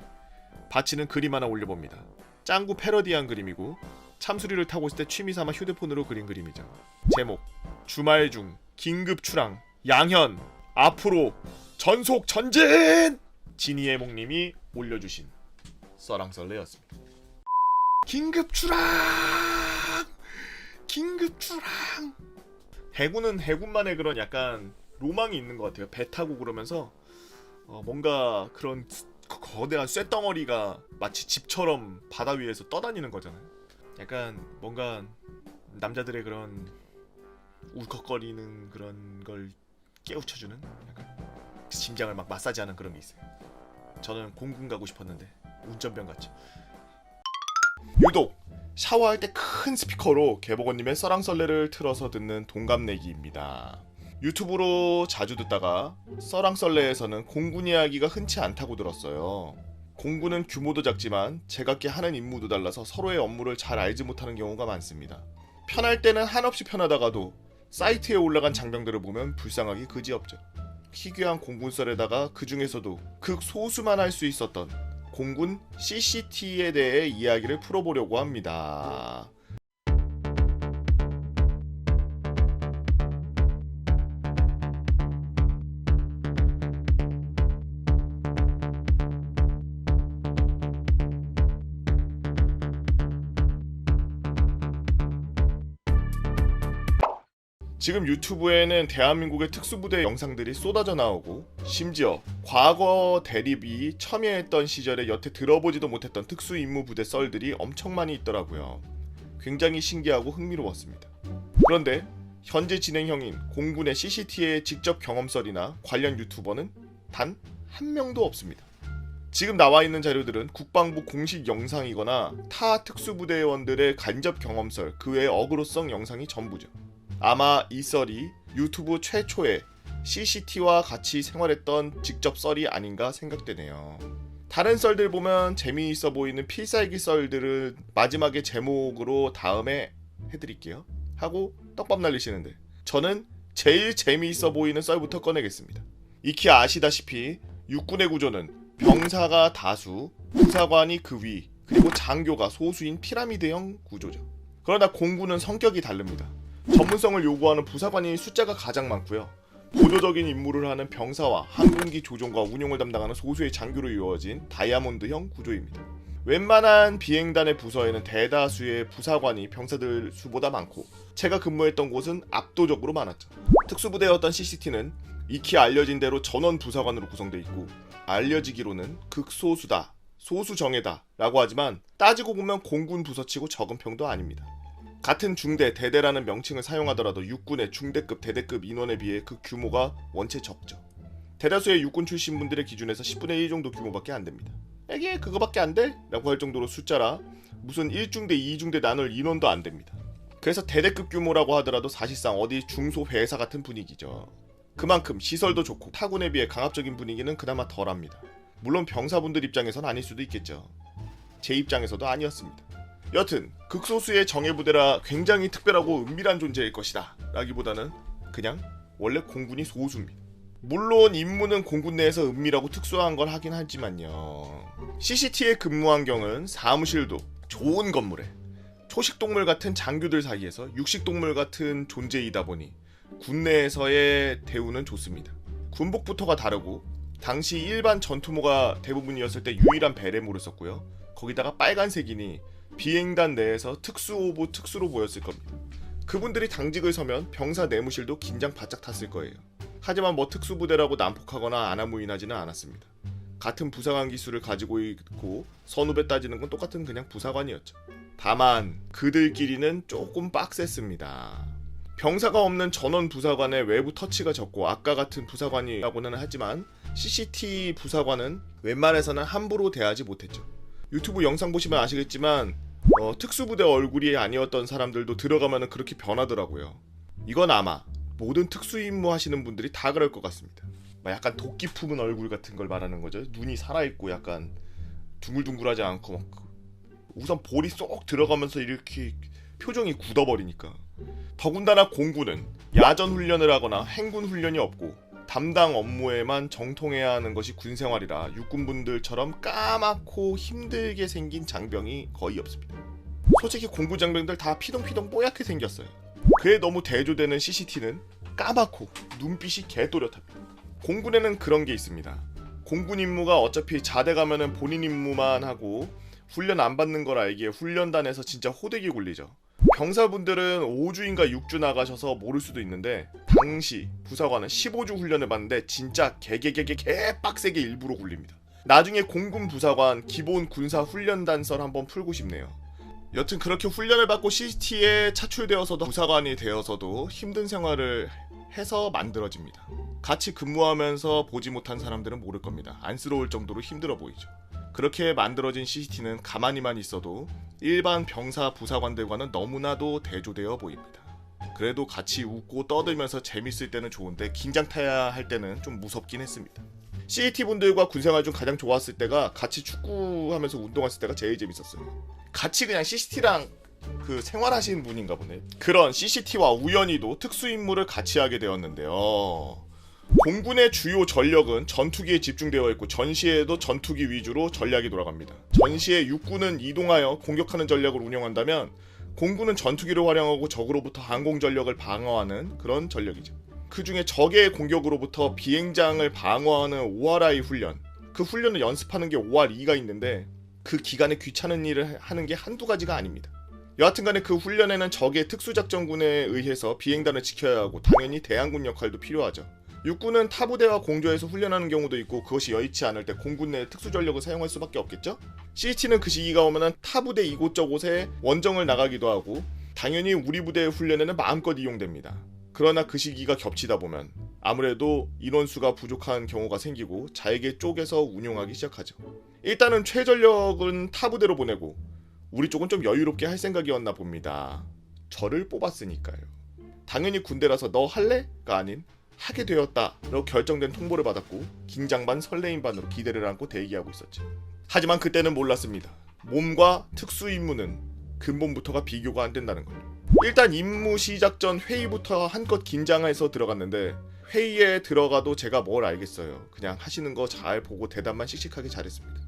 S1: 바치는 그림 하나 올려봅니다. 짱구 패러디한 그림이고 참수리를 타고 있을 때 취미삼아 휴대폰으로 그린 그림이죠. 제목 주말 중 긴급 출항 양현 앞으로 전속 전진! 진이의 목님이 올려주신 썰랑썰레였습니다. 긴급 출항! 긴급 출항! 해군은 해군만의 그런 약간 로망이 있는 것 같아요. 배 타고 그러면서 뭔가 그런 거대한 쇳덩어리가 마치 집처럼 바다 위에서 떠다니는 거잖아요. 약간 뭔가 남자들의 그런 울컥거리는 그런 걸 깨우쳐주는 약간 심장을 막 마사지하는 그런 게 있어요. 저는 공군 가고 싶었는데 운전병 같죠. 유독 샤워할 때 큰 스피커로 개복원님의 썰랑썰레를 틀어서 듣는 동갑내기입니다. 유튜브로 자주 듣다가 썰랑썰레에서는 공군 이야기가 흔치 않다고 들었어요. 공군은 규모도 작지만 제각기 하는 임무도 달라서 서로의 업무를 잘 알지 못하는 경우가 많습니다. 편할 때는 한없이 편하다가도 사이트에 올라간 장병들을 보면 불쌍하기 그지없죠. 희귀한 공군썰에다가 그 중에서도 극소수만 할 수 있었던 공군 CCT에 대해 이야기를 풀어보려고 합니다. 지금 유튜브에는 대한민국의 특수부대 영상들이 쏟아져 나오고 심지어 과거 대립이 첨예했던 시절에 여태 들어보지도 못했던 특수임무부대 썰들이 엄청 많이 있더라고요. 굉장히 신기하고 흥미로웠습니다. 그런데 현재 진행형인 공군의 CCT의 직접 경험썰이나 관련 유튜버는 단 한 명도 없습니다. 지금 나와 있는 자료들은 국방부 공식 영상이거나 타 특수부대원들의 간접 경험썰, 그 외의 어그로성 영상이 전부죠. 아마 이 썰이 유튜브 최초의 CCT와 같이 생활했던 직접 썰이 아닌가 생각되네요. 다른 썰들 보면 재미있어 보이는 필살기 썰들을 마지막에 제목으로 다음에 해드릴게요 하고 떡밥 날리시는데 저는 제일 재미있어 보이는 썰부터 꺼내겠습니다. 익히 아시다시피 육군의 구조는 병사가 다수, 부사관이 그 위, 그리고 장교가 소수인 피라미드형 구조죠. 그러나 공군은 성격이 다릅니다. 전문성을 요구하는 부사관이 숫자가 가장 많고요. 보조적인 임무를 하는 병사와 항공기 조종과 운용을 담당하는 소수의 장교로 이루어진 다이아몬드형 구조입니다. 웬만한 비행단의 부서에는 대다수의 부사관이 병사들 수보다 많고 제가 근무했던 곳은 압도적으로 많았죠. 특수부대였던 CCT는 익히 알려진 대로 전원 부사관으로 구성되어 있고 알려지기로는 극소수다, 소수정예다 라고 하지만 따지고 보면 공군 부서치고 적은 평도 아닙니다. 같은 중대, 대대라는 명칭을 사용하더라도 육군의 중대급, 대대급 인원에 비해 그 규모가 원체 적죠. 대다수의 육군 출신 분들의 기준에서 10분의 1 정도 규모밖에 안 됩니다. 이게 그거밖에 안 돼? 라고 할 정도로 숫자라 무슨 1중대, 2중대 나눌 인원도 안 됩니다. 그래서 대대급 규모라고 하더라도 사실상 어디 중소 회사 같은 분위기죠. 그만큼 시설도 좋고 타군에 비해 강압적인 분위기는 그나마 덜합니다. 물론 병사분들 입장에선 아닐 수도 있겠죠. 제 입장에서도 아니었습니다. 여튼 극소수의 정예부대라 굉장히 특별하고 은밀한 존재일 것이다 라기보다는 그냥 원래 공군이 소수입니다. 물론 임무는 공군 내에서 은밀하고 특수한 걸 하긴 하지만요. CCT의 근무 환경은 사무실도 좋은 건물에 초식동물 같은 장교들 사이에서 육식동물 같은 존재이다 보니 군내에서의 대우는 좋습니다. 군복부터가 다르고 당시 일반 전투모가 대부분이었을 때 유일한 베레모를 썼고요. 거기다가 빨간색이니 비행단 내에서 특수 오브 특수로 보였을 겁니다. 그분들이 당직을 서면 병사 내무실도 긴장 바짝 탔을 거예요. 하지만 뭐 특수부대라고 난폭하거나 아나무인하지는 않았습니다. 같은 부사관 기술을 가지고 있고 선후배 따지는 건 똑같은 그냥 부사관이었죠. 다만 그들끼리는 조금 빡셌습니다. 병사가 없는 전원 부사관의 외부 터치가 적고 아까 같은 부사관이라고는 하지만 CCT 부사관은 웬만해서는 함부로 대하지 못했죠. 유튜브 영상 보시면 아시겠지만 특수부대 얼굴이 아니었던 사람들도 들어가면 그렇게 변하더라고요. 이건 아마 모든 특수임무 하시는 분들이 다 그럴 것 같습니다. 약간 도끼 품은 얼굴 같은 걸 말하는 거죠. 눈이 살아있고 약간 둥글둥글하지 않고 막 우선 볼이 쏙 들어가면서 이렇게 표정이 굳어버리니까. 더군다나 공군은 야전 훈련을 하거나 행군 훈련이 없고 담당 업무에만 정통해야 하는 것이 군생활이라 육군분들처럼 까맣고 힘들게 생긴 장병이 거의 없습니다. 솔직히 공군 장병들 다 피동피동 뽀얗게 생겼어요. 그에 너무 대조되는 CCT는 까맣고 눈빛이 개또렷합니다. 공군에는 그런 게 있습니다. 공군 임무가 어차피 자대 가면은 본인 임무만 하고 훈련 안 받는 걸 알기에 훈련단에서 진짜 호되게 굴리죠. 병사분들은 5주인가 6주 나가셔서 모를 수도 있는데 당시 부사관은 15주 훈련을 받는데 진짜 개빡세게 일부러 굴립니다. 나중에 공군 부사관 기본 군사 훈련단설 한번 풀고 싶네요. 여튼 그렇게 훈련을 받고 CCT에 차출되어서도 부사관이 되어서도 힘든 생활을 해서 만들어집니다. 같이 근무하면서 보지 못한 사람들은 모를 겁니다. 안쓰러울 정도로 힘들어 보이죠. 그렇게 만들어진 CCT는 가만히만 있어도 일반 병사 부사관들과는 너무나도 대조되어 보입니다. 그래도 같이 웃고 떠들면서 재밌을 때는 좋은데 긴장 타야 할 때는 좀 무섭긴 했습니다. CCT 분들과 군생활 중 가장 좋았을 때가 같이 축구하면서 운동했을 때가 제일 재밌었어요. 같이 그냥 CCT랑 생활하시는 분인가 보네. 그런 CCT와 우연히도 특수임무를 같이 하게 되었는데요. 공군의 주요 전력은 전투기에 집중되어 있고 전시에도 전투기 위주로 전략이 돌아갑니다. 전시에 육군은 이동하여 공격하는 전략을 운영한다면 공군은 전투기를 활용하고 적으로부터 항공 전력을 방어하는 그런 전력이죠. 그 중에 적의 공격으로부터 비행장을 방어하는 ORI 훈련, 그 훈련을 연습하는 게 OR2가 있는데 그 기간에 귀찮은 일을 하는 게 한두 가지가 아닙니다. 여하튼간에 그 훈련에는 적의 특수작전군에 의해서 비행단을 지켜야 하고 당연히 대항군 역할도 필요하죠. 육군은 타부대와 공조해서 훈련하는 경우도 있고 그것이 여의치 않을 때 공군 내 특수전력을 사용할 수밖에 없겠죠? CCT는 그 시기가 오면 타부대 이곳저곳에 원정을 나가기도 하고 당연히 우리 부대의 훈련에는 마음껏 이용됩니다. 그러나 그 시기가 겹치다 보면 아무래도 인원수가 부족한 경우가 생기고 잘게 쪼개서 운용하기 시작하죠. 일단은 최전력은 타부대로 보내고 우리 쪽은 좀 여유롭게 할 생각이었나 봅니다. 저를 뽑았으니까요. 당연히 군대라서 너 할래?가 아닌 하게 되었다라고 결정된 통보를 받았고 긴장 반 설레임 반으로 기대를 안고 대기하고 있었죠. 하지만 그때는 몰랐습니다. 몸과 특수 임무는 근본부터가 비교가 안 된다는 걸. 일단 임무 시작 전 회의부터 한껏 긴장해서 들어갔는데 회의에 들어가도 제가 뭘 알겠어요. 그냥 하시는 거 잘 보고 대답만 씩씩하게 잘했습니다.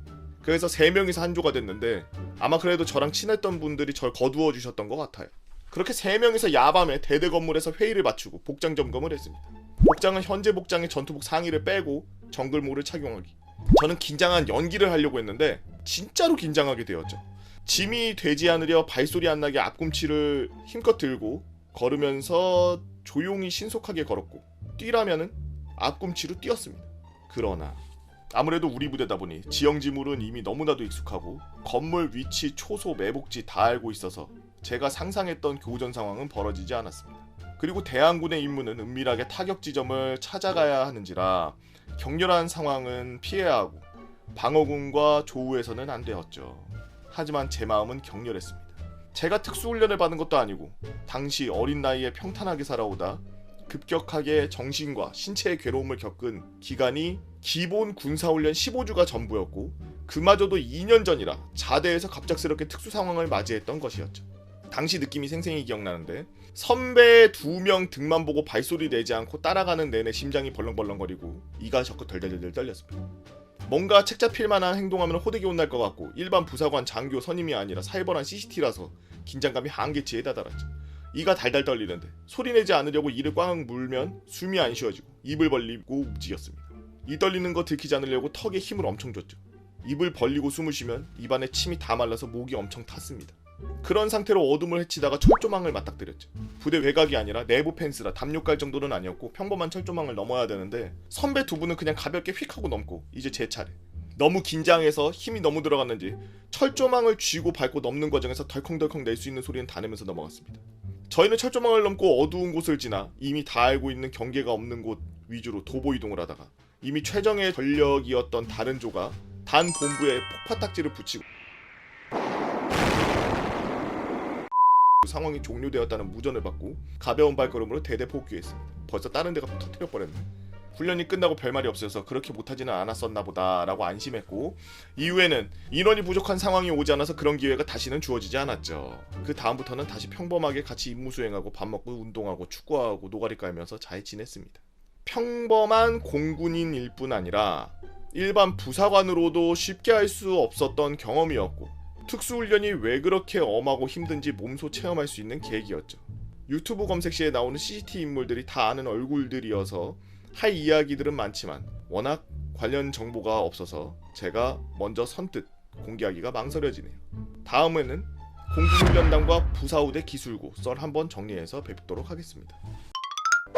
S1: 그래서 3명이서 한 조가 됐는데 아마 그래도 저랑 친했던 분들이 절 거두어 주셨던 것 같아요. 그렇게 3명이서 야밤에 대대 건물에서 회의를 마치고 복장 점검을 했습니다. 복장은 현재 복장의 전투복 상의를 빼고 정글모를 착용하기. 저는 긴장한 연기를 하려고 했는데 진짜로 긴장하게 되었죠. 짐이 되지 않으려 발소리 안 나게 앞꿈치를 힘껏 들고 걸으면서 조용히 신속하게 걸었고 뛰라면은 앞꿈치로 뛰었습니다. 그러나 아무래도 우리 부대다 보니 지형지물은 이미 너무나도 익숙하고 건물 위치, 초소, 매복지 다 알고 있어서 제가 상상했던 교전 상황은 벌어지지 않았습니다. 그리고 대항군의 임무는 은밀하게 타격 지점을 찾아가야 하는지라 격렬한 상황은 피해야 하고 방어군과 조우해서는 안 되었죠. 하지만 제 마음은 격렬했습니다. 제가 특수훈련을 받은 것도 아니고 당시 어린 나이에 평탄하게 살아오다 급격하게 정신과 신체의 괴로움을 겪은 기간이 기본 군사훈련 15주가 전부였고 그마저도 2년 전이라 자대에서 갑작스럽게 특수 상황을 맞이했던 것이었죠. 당시 느낌이 생생히 기억나는데 선배 2명 등만 보고 발소리 내지 않고 따라가는 내내 심장이 벌렁벌렁거리고 이가 자꾸 덜덜덜 떨렸습니다. 뭔가 책 잡힐 만한 행동하면 호되게 혼날 것 같고 일반 부사관 장교 선임이 아니라 살벌한 CCT라서 긴장감이 한계치에 다다랐죠. 이가 달달 떨리는데 소리내지 않으려고 이를 꽉 물면 숨이 안 쉬어지고 입을 벌리고 움직였습니다. 이 떨리는 거 들키지 않으려고 턱에 힘을 엄청 줬죠. 입을 벌리고 숨을 쉬면 입안에 침이 다 말라서 목이 엄청 탔습니다. 그런 상태로 어둠을 헤치다가 철조망을 맞닥뜨렸죠. 부대 외곽이 아니라 내부 펜스라 담요 깔 정도는 아니었고 평범한 철조망을 넘어야 되는데 선배 두 분은 그냥 가볍게 휙 하고 넘고 이제 제 차례. 너무 긴장해서 힘이 너무 들어갔는지 철조망을 쥐고 밟고 넘는 과정에서 덜컹덜컹 낼 수 있는 소리는 다 내면서 넘어갔습니다. 저희는 철조망을 넘고 어두운 곳을 지나 이미 다 알고 있는 경계가 없는 곳 위주로 도보 이동을 하다가 이미 최정의 전력이었던 다른 조가 단 본부에 폭파딱지를 붙이고 상황이 종료되었다는 무전을 받고 가벼운 발걸음으로 대대 복귀했습니다. 벌써 다른 데가 터뜨려버렸네. 훈련이 끝나고 별말이 없어서 그렇게 못하지는 않았었나 보다 라고 안심했고 이후에는 인원이 부족한 상황이 오지 않아서 그런 기회가 다시는 주어지지 않았죠. 그 다음부터는 다시 평범하게 같이 임무 수행하고 밥 먹고 운동하고 축구하고 노가리 깔면서 잘 지냈습니다. 평범한 공군인일 뿐 아니라 일반 부사관으로도 쉽게 할 수 없었던 경험이었고 특수훈련이 왜 그렇게 엄하고 힘든지 몸소 체험할 수 있는 계기였죠. 유튜브 검색 시에 나오는 CCT 인물들이 다 아는 얼굴들이어서 할 이야기들은 많지만 워낙 관련 정보가 없어서 제가 먼저 선뜻 공개하기가 망설여지네요. 다음에는 공군훈련단과 부사우대 기술고 썰 한번 정리해서 뵙도록 하겠습니다.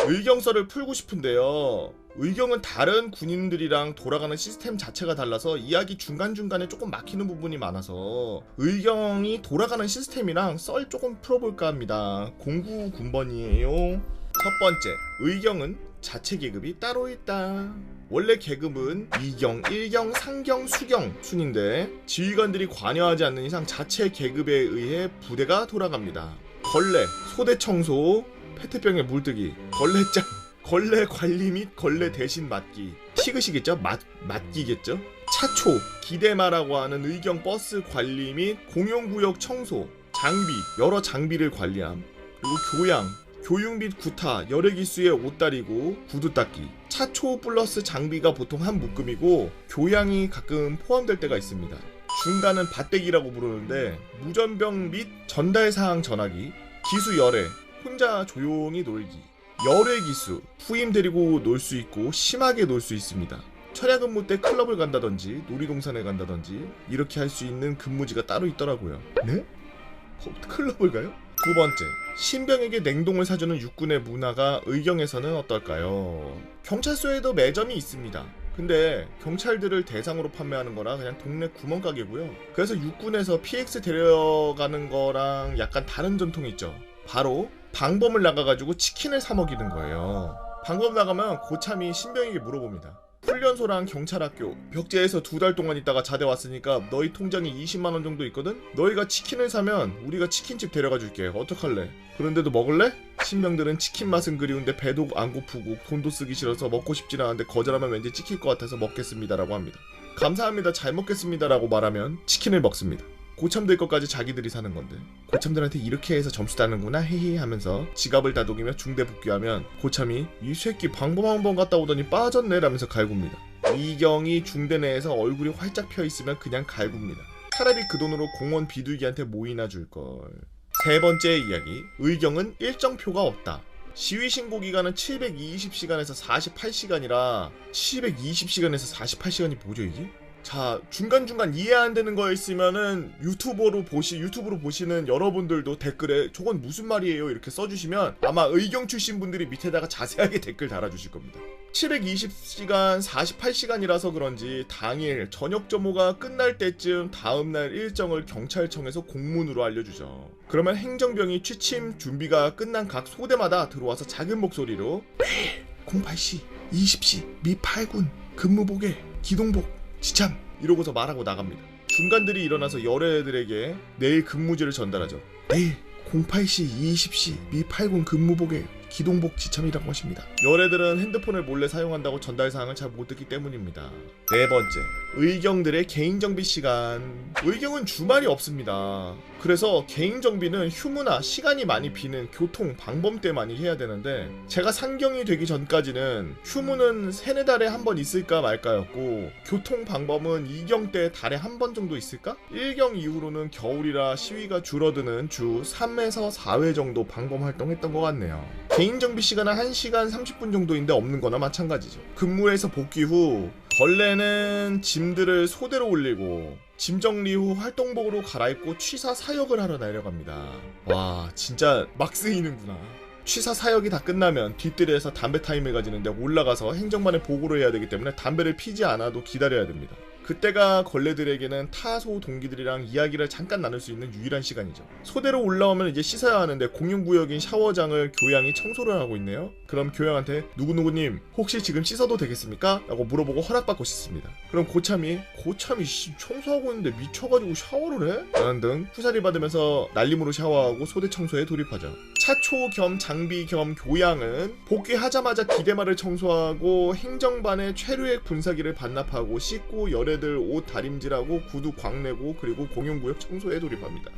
S1: 의경설을 풀고 싶은데요. 의경은 다른 군인들이랑 돌아가는 시스템 자체가 달라서 이야기 중간중간에 조금 막히는 부분이 많아서 의경이 돌아가는 시스템이랑 썰 조금 풀어볼까 합니다. 09군번이에요. 첫 번째, 의경은 자체 계급이 따로 있다. 원래 계급은 2경, 1경, 상경, 수경 순인데 지휘관들이 관여하지 않는 이상 자체 계급에 의해 부대가 돌아갑니다. 걸레, 소대 청소, 페트병에 물뜨기, 걸레장, 걸레 관리 및 걸레 대신 맡기, 티그시겠죠? 맡기겠죠? 차초, 기대마라고 하는 의경 버스 관리 및 공용구역 청소, 장비, 여러 장비를 관리함, 그리고 교양, 교육 및 구타, 여러 기수의 옷 다리고 구두 닦기. 차초 플러스 장비가 보통 한 묶음이고 교양이 가끔 포함될 때가 있습니다. 중간은 밭대기라고 부르는데 무전병 및 전달사항 전하기, 기수 열애, 혼자 조용히 놀기, 열애 기수, 후임 데리고 놀 수 있고 심하게 놀 수 있습니다. 철야 근무 때 클럽을 간다든지 놀이동산에 간다든지 이렇게 할 수 있는 근무지가 따로 있더라고요. 네? 클럽을 가요? 두 번째, 신병에게 냉동을 사주는 육군의 문화가 의경에서는 어떨까요? 경찰서에도 매점이 있습니다. 근데 경찰들을 대상으로 판매하는 거라 그냥 동네 구멍가게고요. 그래서 육군에서 PX 데려가는 거랑 약간 다른 전통이 있죠. 바로 방범을 나가가지고 치킨을 사 먹이는 거예요. 방범 나가면 고참이 신병에게 물어봅니다. 훈련소랑 경찰학교 벽제에서 2달 동안 있다가 자대 왔으니까 너희 통장에 20만원 정도 있거든? 너희가 치킨을 사면 우리가 치킨집 데려가 줄게. 어떡할래? 그런데도 먹을래? 신병들은 치킨 맛은 그리운데 배도 안 고프고 돈도 쓰기 싫어서 먹고 싶진 않은데 거절하면 왠지 찍힐 것 같아서 먹겠습니다 라고 합니다. 감사합니다 잘 먹겠습니다 라고 말하면 치킨을 먹습니다. 고참들 것까지 자기들이 사는 건데 고참들한테 이렇게 해서 점수 따는구나 헤헤 하면서 지갑을 다독이며 중대 복귀하면 고참이 이 새끼 방범 한 번 갔다 오더니 빠졌네 라면서 갈굽니다. 이경이 중대 내에서 얼굴이 활짝 펴있으면 그냥 갈굽니다. 차라리 그 돈으로 공원 비둘기한테 모이나 줄걸. 세 번째 이야기, 의경은 일정표가 없다. 시위 신고 기간은 720시간에서 48시간이라 720시간에서 48시간이 뭐죠 이게? 자, 중간중간 이해 안 되는 거 있으면은 유튜브로 보시는 여러분들도 댓글에 저건 무슨 말이에요 이렇게 써주시면 아마 의경 출신 분들이 밑에다가 자세하게 댓글 달아주실 겁니다. 720시간 48시간이라서 그런지 당일 저녁 점호가 끝날 때쯤 다음날 일정을 경찰청에서 공문으로 알려주죠. 그러면 행정병이 취침 준비가 끝난 각 소대마다 들어와서 작은 목소리로 08시 20시 미 8군 근무복에 기동복 지참 이러고서 말하고 나갑니다. 중간들이 일어나서 열애들에게 내일 근무지를 전달하죠. 내일 08시 20시 미 8군 근무복에 기동복 지참이라고 하십니다. 열애들은 핸드폰을 몰래 사용한다고 전달 사항을 잘 못 듣기 때문입니다. 네 번째, 의경들의 개인정비 시간. 의경은 주말이 없습니다. 그래서 개인정비는 휴무나 시간이 많이 비는 교통, 방범 때 많이 해야 되는데 제가 상경이 되기 전까지는 휴무는 3-4달에 한 번 있을까 말까였고 교통, 방범은 2경 때 달에 한 번 정도 있을까? 1경 이후로는 겨울이라 시위가 줄어드는 주 3에서 4회 정도 방범 활동했던 것 같네요. 개인정비 시간은 1시간 30분 정도인데 없는 거나 마찬가지죠. 근무에서 복귀 후 벌레는 짐들을 소대로 올리고 짐 정리 후 활동복으로 갈아입고 취사 사역을 하러 내려갑니다. 와, 진짜 막 쓰이는구나. 취사 사역이 다 끝나면 뒷뜰에서 담배 타임을 가지는데 올라가서 행정반에 보고를 해야 되기 때문에 담배를 피지 않아도 기다려야 됩니다. 그때가 걸레들에게는 타소 동기들이랑 이야기를 잠깐 나눌 수 있는 유일한 시간이죠. 소대로 올라오면 이제 씻어야 하는데 공용구역인 샤워장을 교양이 청소를 하고 있네요. 그럼 교양한테 누구누구님 혹시 지금 씻어도 되겠습니까? 라고 물어보고 허락받고 씻습니다. 그럼 고참이 청소하고 있는데 미쳐가지고 샤워를 해? 라는 등 후사리 받으면서 날림으로 샤워하고 소대 청소에 돌입하죠. 차초 겸 장비 겸 교양은 복귀하자마자 기대말을 청소하고 행정반의 최루액 분사기를 반납하고 씻고 열애들 옷 다림질하고 구두 광내고 그리고 공용구역 청소에 돌입합니다.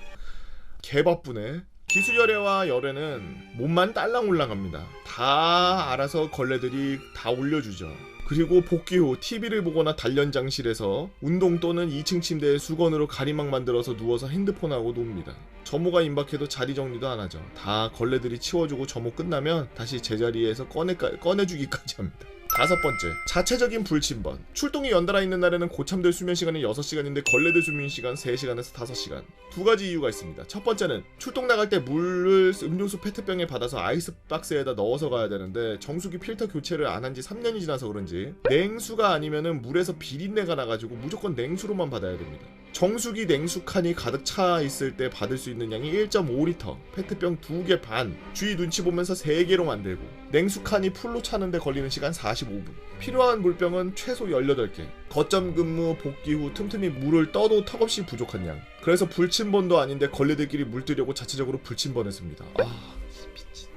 S1: 개바쁘네. 기수열애와 열애는 몸만 딸랑올랑합니다. 다 알아서 걸레들이 다 올려주죠. 그리고 복귀 후 TV를 보거나 단련장실에서 운동 또는 2층 침대에 수건으로 가리막 만들어서 누워서 핸드폰하고 놉니다. 점호가 임박해도 자리 정리도 안 하죠. 다 걸레들이 치워주고 점호 끝나면 다시 제자리에서 꺼내주기까지 합니다. 5번째, 자체적인 불침번. 출동이 연달아 있는 날에는 고참들 수면시간이 6시간인데 걸레들 수면시간 3시간에서 5시간. 두 가지 이유가 있습니다. 첫 번째는 출동 나갈 때 물을 음료수 페트병에 받아서 아이스박스에다 넣어서 가야 되는데 정수기 필터 교체를 안 한 지 3년이 지나서 그런지 냉수가 아니면은 물에서 비린내가 나가지고 무조건 냉수로만 받아야 됩니다. 정수기 냉수 칸이 가득 차 있을 때 받을 수 있는 양이 1.5리터, 페트병 2개 반, 주위 눈치 보면서 3개로 만들고 냉수 칸이 풀로 차는데 걸리는 시간 45분. 필요한 물병은 최소 18개. 거점 근무 복귀 후 틈틈이 물을 떠도 턱없이 부족한 양. 그래서 불침번도 아닌데 걸레들끼리 물 뜨려고 자체적으로 불침번했습니다. 아, 미친.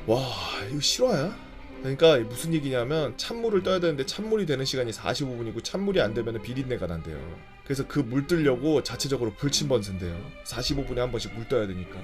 S1: 와, 이거 실화야? 그러니까 무슨 얘기냐면 찬물을 떠야 되는데 찬물이 되는 시간이 45분이고 찬물이 안 되면 비린내가 난대요. 그래서 그 물 뜨려고 자체적으로 불침번 쓴대요. 45분에 한 번씩 물 떠야 되니까.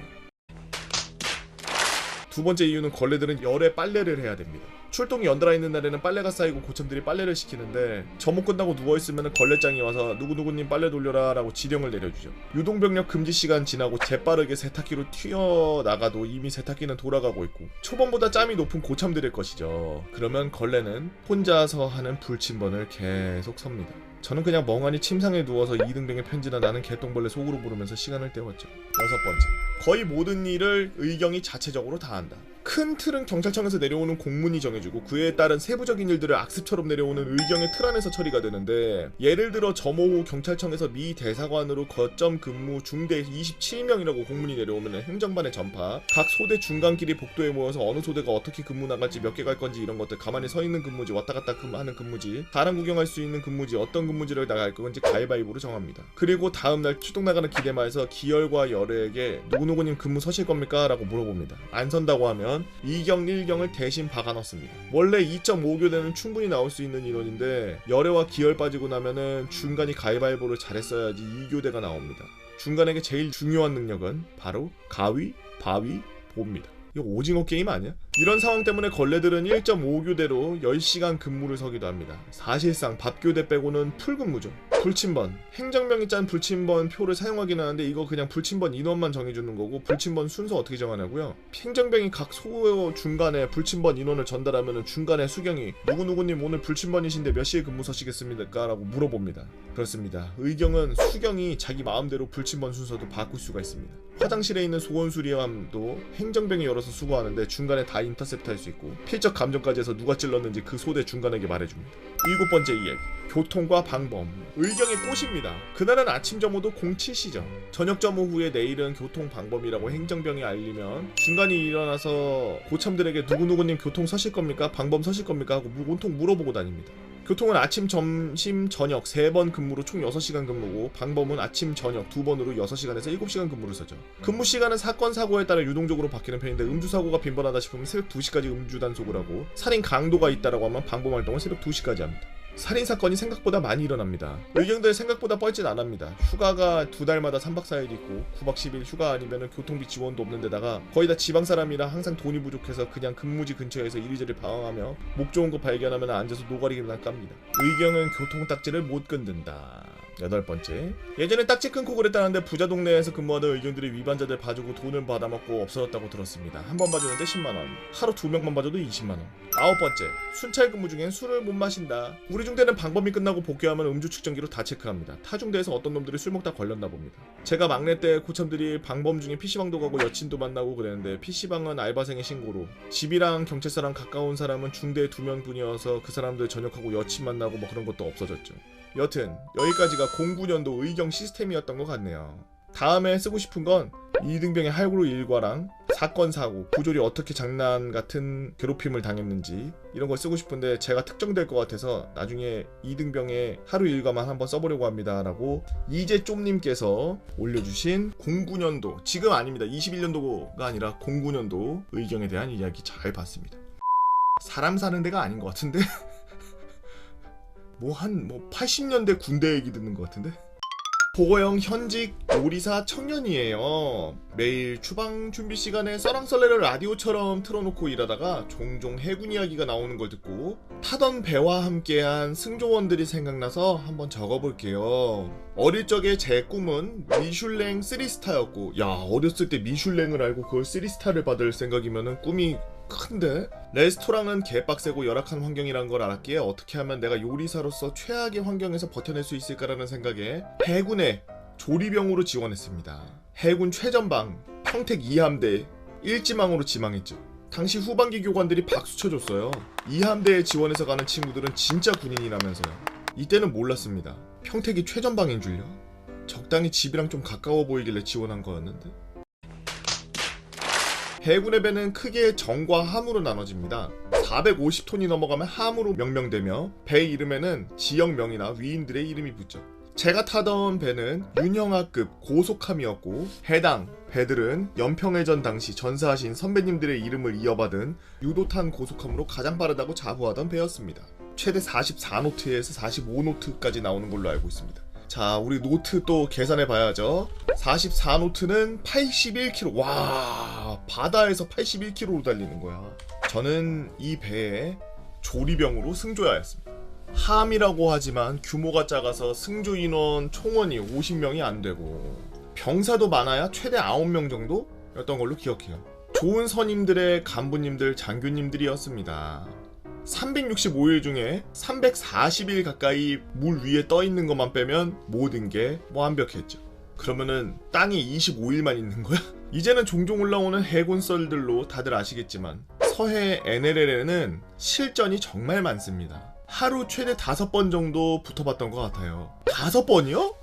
S1: 두 번째 이유는 걸레들은 열에 빨래를 해야 됩니다. 출동이 연달아 있는 날에는 빨래가 쌓이고 고참들이 빨래를 시키는데 점호 끝나고 누워있으면 걸레장이 와서 누구누구님 빨래 돌려라 라고 지령을 내려주죠. 유동병력 금지 시간 지나고 재빠르게 세탁기로 튀어나가도 이미 세탁기는 돌아가고 있고 초반보다 짬이 높은 고참들일 것이죠. 그러면 걸레는 혼자서 하는 불침번을 계속 섭니다. 저는 그냥 멍하니 침상에 누워서 2등병의 편지나 나는 개똥벌레 속으로 부르면서 시간을 때웠죠. 6번째, 거의 모든 일을 의경이 자체적으로 다 한다. 큰 틀은 경찰청에서 내려오는 공문이 정해주고 그에 따른 세부적인 일들을 악습처럼 내려오는 의경의 틀 안에서 처리가 되는데 예를 들어 점호 후 경찰청에서 미 대사관으로 거점 근무 중대 27명이라고 공문이 내려오면 행정반에 전파, 각 소대 중간끼리 복도에 모여서 어느 소대가 어떻게 근무 나갈지 몇 개 갈 건지 이런 것들 가만히 서 있는 근무지 왔다 갔다 하는 근무지 사람 구경할 수 있는 근무지 어떤 근무지를 나갈 건지 가위바위보로 정합니다. 그리고 다음날 출동 나가는 기대마에서 기열과 열애에게 누구누구님 근무 서실 겁니까? 라고 물어봅니다. 안 선다고 하면 2경 1경을 대신 박아넣습니다. 원래 2.5교대는 충분히 나올 수 있는 인원인데 열애와 기열 빠지고 나면은 중간이 가위바위보를 잘했어야지 2교대가 나옵니다. 중간에게 제일 중요한 능력은 바로 가위, 바위, 보입니다. 이거 오징어 게임 아니야? 이런 상황 때문에 걸레들은 1.5교대로 10시간 근무를 서기도 합니다. 사실상 밥교대 빼고는 풀근무죠. 불침번. 행정병이 짠 불침번 표를 사용하긴 하는데 이거 그냥 불침번 인원만 정해주는 거고 불침번 순서 어떻게 정하냐고요? 행정병이 각 소 중간에 불침번 인원을 전달하면 중간에 수경이 누구누구님 오늘 불침번이신데 몇 시에 근무 서시겠습니까? 라고 물어봅니다. 그렇습니다. 의경은 수경이 자기 마음대로 불침번 순서도 바꿀 수가 있습니다. 화장실에 있는 소원 수리함도 행정병이 열어서 수거하는데 중간에 다 인터셉트 할 수 있고 필적 감정까지 해서 누가 찔렀는지 그 소대 중간에게 말해줍니다. 7번째 이야기, 교통과 방범. 의경의 꽃입니다. 그날은 아침 점호도 07시죠. 저녁 점호 후에 내일은 교통 방범이라고 행정병이 알리면 중간이 일어나서 고참들에게 누구누구님 교통 서실 겁니까? 방범 서실 겁니까? 하고 온통 물어보고 다닙니다. 교통은 아침, 점심, 저녁 3번 근무로 총 6시간 근무고 방범은 아침, 저녁 2번으로 6시간에서 7시간 근무를 서죠. 근무 시간은 사건, 사고에 따라 유동적으로 바뀌는 편인데 음주 사고가 빈번하다 싶으면 새벽 2시까지 음주 단속을 하고 살인 강도가 있다라고 하면 방범 활동을 새벽 2시까지 합니다. 살인사건이 생각보다 많이 일어납니다. 의경들 생각보다 뻘짓 안합니다. 휴가가 2달마다 3박 4일 있고 9박 10일 휴가 아니면 교통비 지원도 없는 데다가 거의 다 지방사람이라 항상 돈이 부족해서 그냥 근무지 근처에서 이리저리 방황하며 목 좋은 거 발견하면 앉아서 노가리나 깝니다. 의경은 교통딱지를 못 끊는다. 8번째, 예전에 딱지 끊고 그랬다는데 부자 동네에서 근무하던 의경들이 위반자들 봐주고 돈을 받아먹고 없어졌다고 들었습니다. 한 번 봐주는데 10만원, 하루 2명만 봐줘도 20만원. 9번째, 순찰 근무 중엔 술을 못 마신다. 우리 중대는 방범이 끝나고 복귀하면 음주 측정기로 다 체크합니다. 타 중대에서 어떤 놈들이 술 먹다 걸렸나 봅니다. 제가 막내 때 고참들이 방범 중에 PC방도 가고 여친도 만나고 그랬는데 PC방은 알바생의 신고로, 집이랑 경찰서랑 가까운 사람은 중대 2명뿐이어서 그 사람들 전역하고 여친 만나고 뭐 그런 것도 없어졌죠. 여튼 여기까지가 09년도 의경 시스템이었던 것 같네요. 다음에 쓰고 싶은 건 이등병의 할구로 일과랑 사건 사고, 부조리 어떻게 장난 같은 괴롭힘을 당했는지 이런 걸 쓰고 싶은데 제가 특정될 것 같아서 나중에 이등병의 하루 일과만 한번 써보려고 합니다 라고 이재쫌님께서 올려주신 09년도, 지금 아닙니다, 21년도가 아니라 09년도 의경에 대한 이야기 잘 봤습니다. 사람 사는 데가 아닌 것 같은데? 뭐 80년대 군대 얘기 듣는 것 같은데? 보고형 현직 요리사 청년이에요. 매일 추방 준비 시간에 썰랑썰레를 라디오처럼 틀어놓고 일하다가 종종 해군 이야기가 나오는 걸 듣고 타던 배와 함께한 승조원들이 생각나서 한번 적어볼게요. 어릴 적에 제 꿈은 미슐랭 3스타였고, 야, 어렸을 때 미슐랭을 알고 그걸 3스타를 받을 생각이면은 꿈이 큰데? 레스토랑은 개빡세고 열악한 환경이란 걸 알았기에 어떻게 하면 내가 요리사로서 최악의 환경에서 버텨낼 수 있을까라는 생각에 해군에 조리병으로 지원했습니다. 해군 최전방 평택 2함대 1지망으로 지망했죠. 당시 후반기 교관들이 박수 쳐줬어요. 2함대에 지원해서 가는 친구들은 진짜 군인이라면서요. 이때는 몰랐습니다. 평택이 최전방인 줄요? 적당히 집이랑 좀 가까워 보이길래 지원한 거였는데. 해군의 배는 크게 정과 함으로 나눠집니다. 450톤이 넘어가면 함으로 명명되며 배 이름에는 지역명이나 위인들의 이름이 붙죠. 제가 타던 배는 윤형하급 고속함이었고 해당 배들은 연평해전 당시 전사하신 선배님들의 이름을 이어받은 유도탄 고속함으로 가장 빠르다고 자부하던 배였습니다. 최대 44노트에서 45노트까지 나오는 걸로 알고 있습니다. 자, 우리 노트 또 계산해 봐야죠. 44노트는 81km. 와, 바다에서 81km로 달리는 거야. 저는 이 배에 조리병으로 승조하였습니다. 함이라고 하지만 규모가 작아서 승조 인원 총원이 50명이 안 되고 병사도 많아야 최대 9명 정도였던 걸로 기억해요. 좋은 선임들의 간부님들, 장교님들이었습니다. 365일 중에 340일 가까이 물 위에 떠 있는 것만 빼면 모든 게 완벽했죠. 그러면은 땅이 25일만 있는 거야? 이제는 종종 올라오는 해군 썰들로 다들 아시겠지만 서해 NLL에는 실전이 정말 많습니다. 하루 최대 5번 정도 붙어봤던 것 같아요. 5번이요?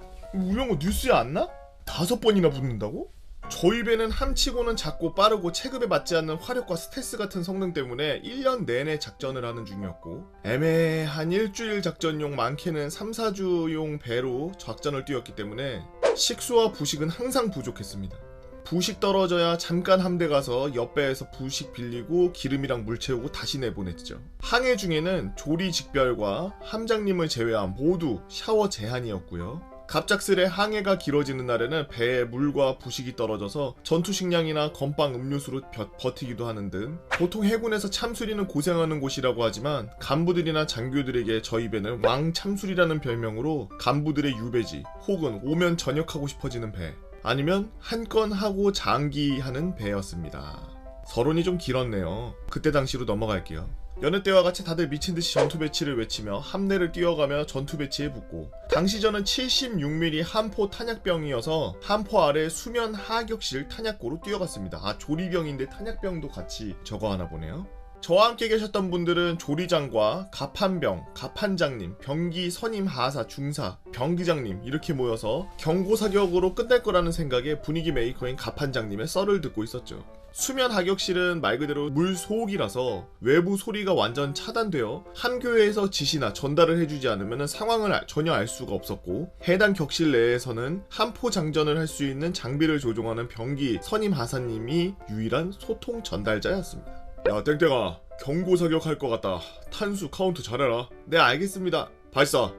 S1: 이런 거 뉴스에 안 나? 5번이나 붙는다고? 저희 배는 함치고는 작고 빠르고 체급에 맞지 않는 화력과 스텔스 같은 성능 때문에 1년 내내 작전을 하는 중이었고 애매한 일주일 작전용 많게는 3-4주용 배로 작전을 뛰었기 때문에 식수와 부식은 항상 부족했습니다. 부식 떨어져야 잠깐 함대 가서 옆배에서 부식 빌리고 기름이랑 물 채우고 다시 내보냈죠. 항해 중에는 조리 직별과 함장님을 제외한 모두 샤워 제한이었고요. 갑작스레 항해가 길어지는 날에는 배에 물과 부식이 떨어져서 전투 식량이나 건빵 음료수로 버티기도 하는 등 보통 해군에서 참수리는 고생하는 곳이라고 하지만 간부들이나 장교들에게 저희 배는 왕참수리라는 별명으로 간부들의 유배지 혹은 오면 전역하고 싶어지는 배 아니면 한 건 하고 장기하는 배였습니다. 서론이 좀 길었네요. 그때 당시로 넘어갈게요. 여느 때와 같이 다들 미친듯이 전투 배치를 외치며 함내를 뛰어가며 전투 배치에 붙고 당시 저는 76mm 함포 탄약병이어서 함포 아래 수면 하격실 탄약고로 뛰어갔습니다. 아, 조리병인데 탄약병도 같이 저거 하나 보네요. 저와 함께 계셨던 분들은 조리장과 갑판병, 갑판장님, 병기 선임 하사, 중사, 병기장님 이렇게 모여서 경고사격으로 끝날 거라는 생각에 분위기 메이커인 갑판장님의 썰을 듣고 있었죠. 수면 하격실은 말 그대로 물 속이라서 외부 소리가 완전 차단되어 함교에서 지시나 전달을 해주지 않으면 상황을 전혀 알 수가 없었고, 해당 격실 내에서는 함포 장전을 할 수 있는 장비를 조종하는 병기 선임 하사님이 유일한 소통 전달자였습니다. 야 땡땡아, 경고 사격할 것 같다. 탄수 카운트 잘해라. 네 알겠습니다. 발사.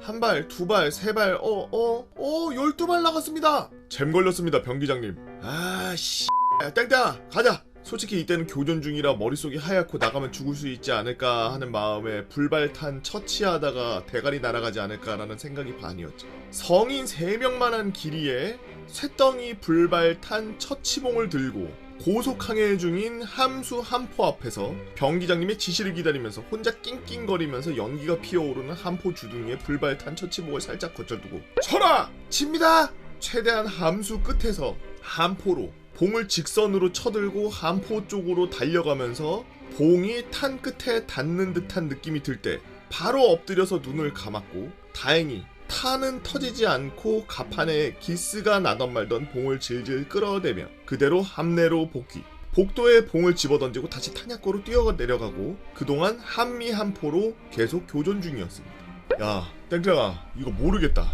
S1: 한 발, 두 발, 세 발, 12발 나갔습니다. 잼 걸렸습니다, 병기장님. 아씨, 땡땡아, 가자. 솔직히 이때는 교전 중이라 머릿속이 하얗고 나가면 죽을 수 있지 않을까 하는 마음에 불발탄 처치하다가 대가리 날아가지 않을까라는 생각이 반이었죠. 성인 3명만한 길이에 쇳덩이 불발탄 처치봉을 들고 고속항해 중인 함수 함포 앞에서 병기장님의 지시를 기다리면서 혼자 낑낑거리면서 연기가 피어오르는 함포 주둥이에 불발탄 처치봉을 살짝 거쳐두고 쳐라! 칩니다! 최대한 함수 끝에서 함포로 봉을 직선으로 쳐들고 함포 쪽으로 달려가면서 봉이 탄 끝에 닿는 듯한 느낌이 들 때 바로 엎드려서 눈을 감았고, 다행히 탄은 터지지 않고 가판에 기스가 나던 말던 봉을 질질 끌어대며 그대로 함내로 복귀. 복도에 봉을 집어던지고 다시 탄약고로 뛰어 내려가고 그동안 한미 함포로 계속 교전 중이었습니다. 야 땡땡아, 이거 모르겠다.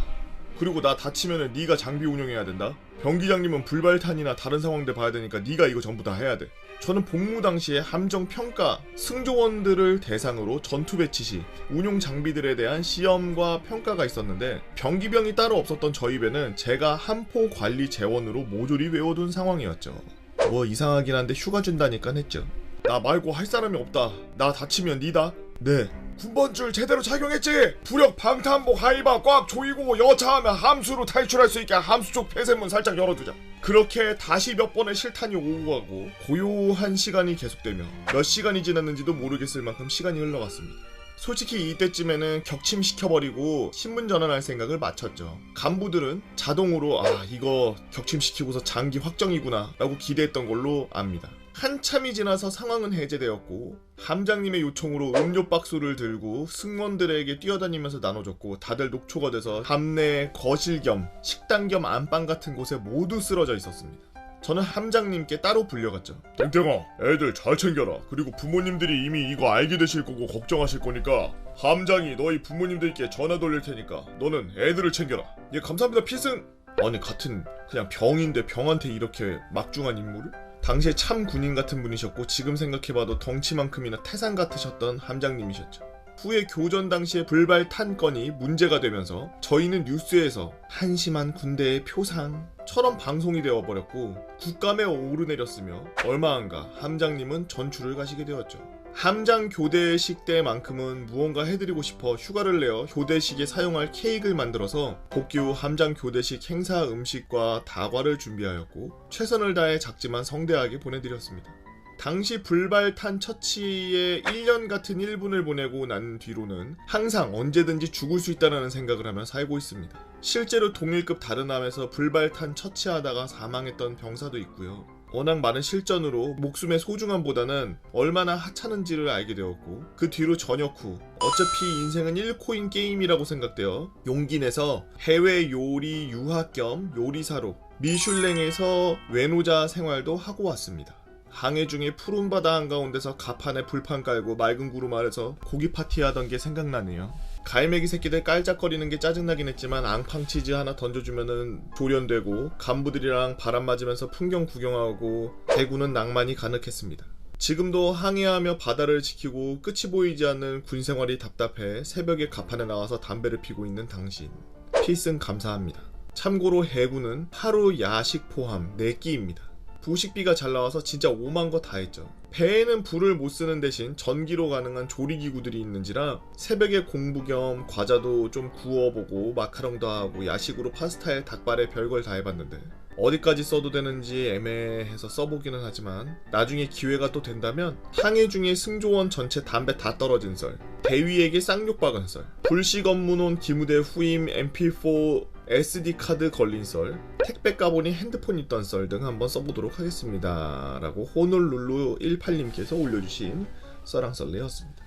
S1: 그리고 나 다치면은 네가 장비 운영해야 된다. 병기장님은 불발탄이나 다른 상황들 봐야 되니까 네가 이거 전부 다 해야 돼. 저는 복무 당시에 함정 평가 승조원들을 대상으로 전투 배치 시 운용 장비들에 대한 시험과 평가가 있었는데, 병기병이 따로 없었던 저희 배는 제가 함포 관리 재원으로 모조리 외워둔 상황이었죠. 뭐 이상하긴 한데 휴가 준다니까 했죠. 나 말고 할 사람이 없다. 나 다치면 니다. 네. 군번줄 제대로 착용했지? 부력 방탄복 하이바 꽉 조이고 여차하면 함수로 탈출할 수 있게 함수 쪽 폐쇄문 살짝 열어두자. 그렇게 다시 몇 번의 실탄이 오고 가고 고요한 시간이 계속되며 몇 시간이 지났는지도 모르겠을 만큼 시간이 흘러갔습니다. 솔직히 이때쯤에는 격침시켜버리고 신문 전환할 생각을 마쳤죠. 간부들은 자동으로 이거 격침시키고서 장기 확정이구나 라고 기대했던 걸로 압니다. 한참이 지나서 상황은 해제되었고 함장님의 요청으로 음료 박스를 들고 승무원들에게 뛰어다니면서 나눠줬고, 다들 녹초가 돼서 함내 거실 겸 식당 겸 안방 같은 곳에 모두 쓰러져 있었습니다. 저는 함장님께 따로 불려갔죠. 땡땡아, 애들 잘 챙겨라. 그리고 부모님들이 이미 이거 알게 되실 거고 걱정하실 거니까 함장이 너희 부모님들께 전화 돌릴 테니까 너는 애들을 챙겨라. 예, 감사합니다 필승. 아니 같은 그냥 병인데 병한테 이렇게 막중한 임무를? 당시에 참 군인 같은 분이셨고 지금 생각해봐도 덩치만큼이나 태산 같으셨던 함장님이셨죠. 후에 교전 당시에 불발탄 건이 문제가 되면서 저희는 뉴스에서 한심한 군대의 표상처럼 방송이 되어버렸고 국감에 오르내렸으며 얼마 안가 함장님은 전출을 가시게 되었죠. 함장 교대식 때만큼은 무언가 해드리고 싶어 휴가를 내어 교대식에 사용할 케이크를 만들어서 복귀 후 함장 교대식 행사 음식과 다과를 준비하였고 최선을 다해 작지만 성대하게 보내드렸습니다. 당시 불발탄 처치에 1년 같은 1분을 보내고 난 뒤로는 항상 언제든지 죽을 수 있다는 생각을 하며 살고 있습니다. 실제로 동일급 다른 함에서 불발탄 처치하다가 사망했던 병사도 있고요. 워낙 많은 실전으로 목숨의 소중함보다는 얼마나 하찮은지를 알게 되었고, 그 뒤로 전역 후 어차피 인생은 1코인 게임이라고 생각되어 용기 내서 해외 요리 유학 겸 요리사로 미슐랭에서 외노자 생활도 하고 왔습니다. 항해 중에 푸른 바다 한가운데서 가판에 불판 깔고 맑은 구름 아래서 고기 파티하던 게 생각나네요. 갈매기 새끼들 깔짝거리는 게 짜증나긴 했지만 앙팡치즈 하나 던져주면은 조련되고 간부들이랑 바람 맞으면서 풍경 구경하고 대구는 낭만이 가득했습니다. 지금도 항해하며 바다를 지키고 끝이 보이지 않는 군 생활이 답답해 새벽에 가판에 나와서 담배를 피고 있는 당신, 필승 감사합니다. 참고로 해군은 하루 야식 포함 4끼입니다. 부식비가 잘 나와서 진짜 오만 거 다 했죠. 배에는 불을 못 쓰는 대신 전기로 가능한 조리기구들이 있는지라 새벽에 공부 겸 과자도 좀 구워보고 마카롱도 하고 야식으로 파스타에 닭발에 별걸 다 해봤는데 어디까지 써도 되는지 애매해서 써보기는 하지만 나중에 기회가 또 된다면 항해 중에 승조원 전체 담배 다 떨어진 썰, 대위에게 쌍욕 박은 썰, 불식 업무 온 기무대 후임 MP4 SD카드 걸린 썰, 택배 까보니 핸드폰 있던 썰 등 한번 써보도록 하겠습니다 라고 호놀룰루18님께서 올려주신 썰랑썰레였습니다.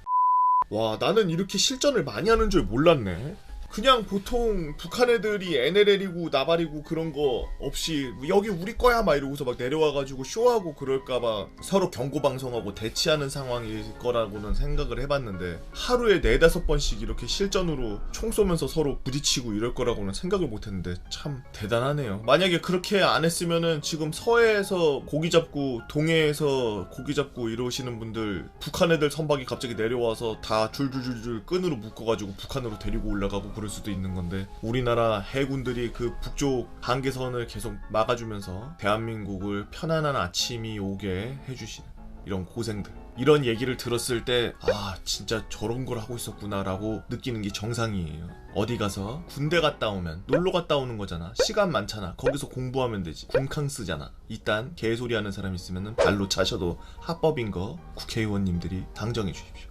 S1: 와, 나는 이렇게 실전을 많이 하는 줄 몰랐네. 그냥 보통 북한 애들이 NLL이고 나발이고 그런 거 없이 여기 우리 거야 막 이러고서 막 내려와가지고 쇼하고 그럴까봐 서로 경고방송하고 대치하는 상황일 거라고는 생각을 해봤는데 하루에 4-5번씩 이렇게 실전으로 총 쏘면서 서로 부딪히고 이럴 거라고는 생각을 못했는데 참 대단하네요. 만약에 그렇게 안 했으면은 지금 서해에서 고기 잡고 동해에서 고기 잡고 이러시는 분들 북한 애들 선박이 갑자기 내려와서 다 줄줄줄줄 끈으로 묶어가지고 북한으로 데리고 올라가고 그럴 수도 있는 건데 우리나라 해군들이 그 북쪽 한계선을 계속 막아주면서 대한민국을 편안한 아침이 오게 해주시는 이런 고생들, 이런 얘기를 들었을 때 아 진짜 저런 걸 하고 있었구나 라고 느끼는 게 정상이에요. 어디 가서 군대 갔다 오면 놀러 갔다 오는 거잖아. 시간 많잖아. 거기서 공부하면 되지. 군캉 쓰잖아. 이딴 개소리 하는 사람 있으면 발로 차셔도 합법인 거 국회의원님들이 당정해 주십시오.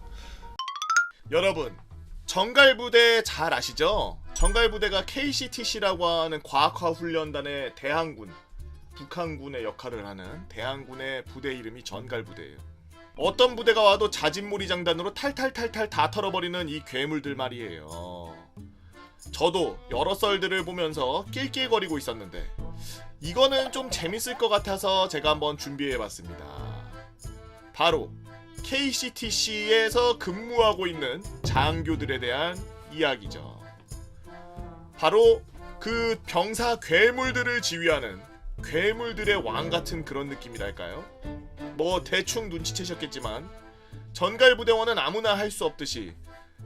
S1: 여러분, 정갈부대 잘 아시죠? 정갈부대가 KCTC라고 하는 과학화훈련단의 대항군, 북한군의 역할을 하는 대항군의 부대 이름이 전갈부대예요. 어떤 부대가 와도 자진몰이 장단으로 탈탈탈탈 다 털어버리는 이 괴물들 말이에요. 저도 여러 썰들을 보면서 낄낄거리고 있었는데 이거는 좀 재밌을 것 같아서 제가 한번 준비해봤습니다. 바로 KCTC에서 근무하고 있는 장교들에 대한 이야기죠. 바로 그 병사 괴물들을 지휘하는 괴물들의 왕 같은 그런 느낌이랄까요? 뭐 대충 눈치채셨겠지만 전갈부대원은 아무나 할 수 없듯이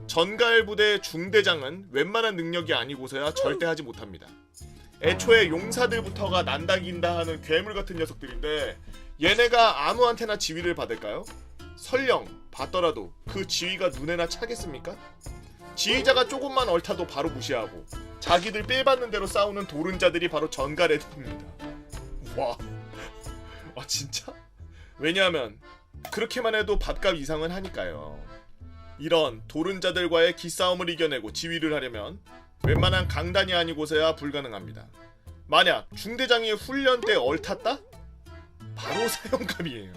S1: 전갈부대 중대장은 웬만한 능력이 아니고서야 절대 하지 못합니다. 애초에 용사들부터가 난다긴다 하는 괴물 같은 녀석들인데 얘네가 아무한테나 지휘를 받을까요? 설령 받더라도 그 지휘가 눈에나 차겠습니까? 지휘자가 조금만 얽혀도 바로 무시하고 자기들 삘받는 대로 싸우는 도른자들이 바로 전갈 애들입니다. 와, 아 진짜? 왜냐하면 그렇게만 해도 밥값 이상은 하니까요. 이런 도른자들과의 기싸움을 이겨내고 지휘를 하려면 웬만한 강단이 아니고서야 불가능합니다. 만약 중대장이 훈련 때 얽탔다? 바로 사형감이에요.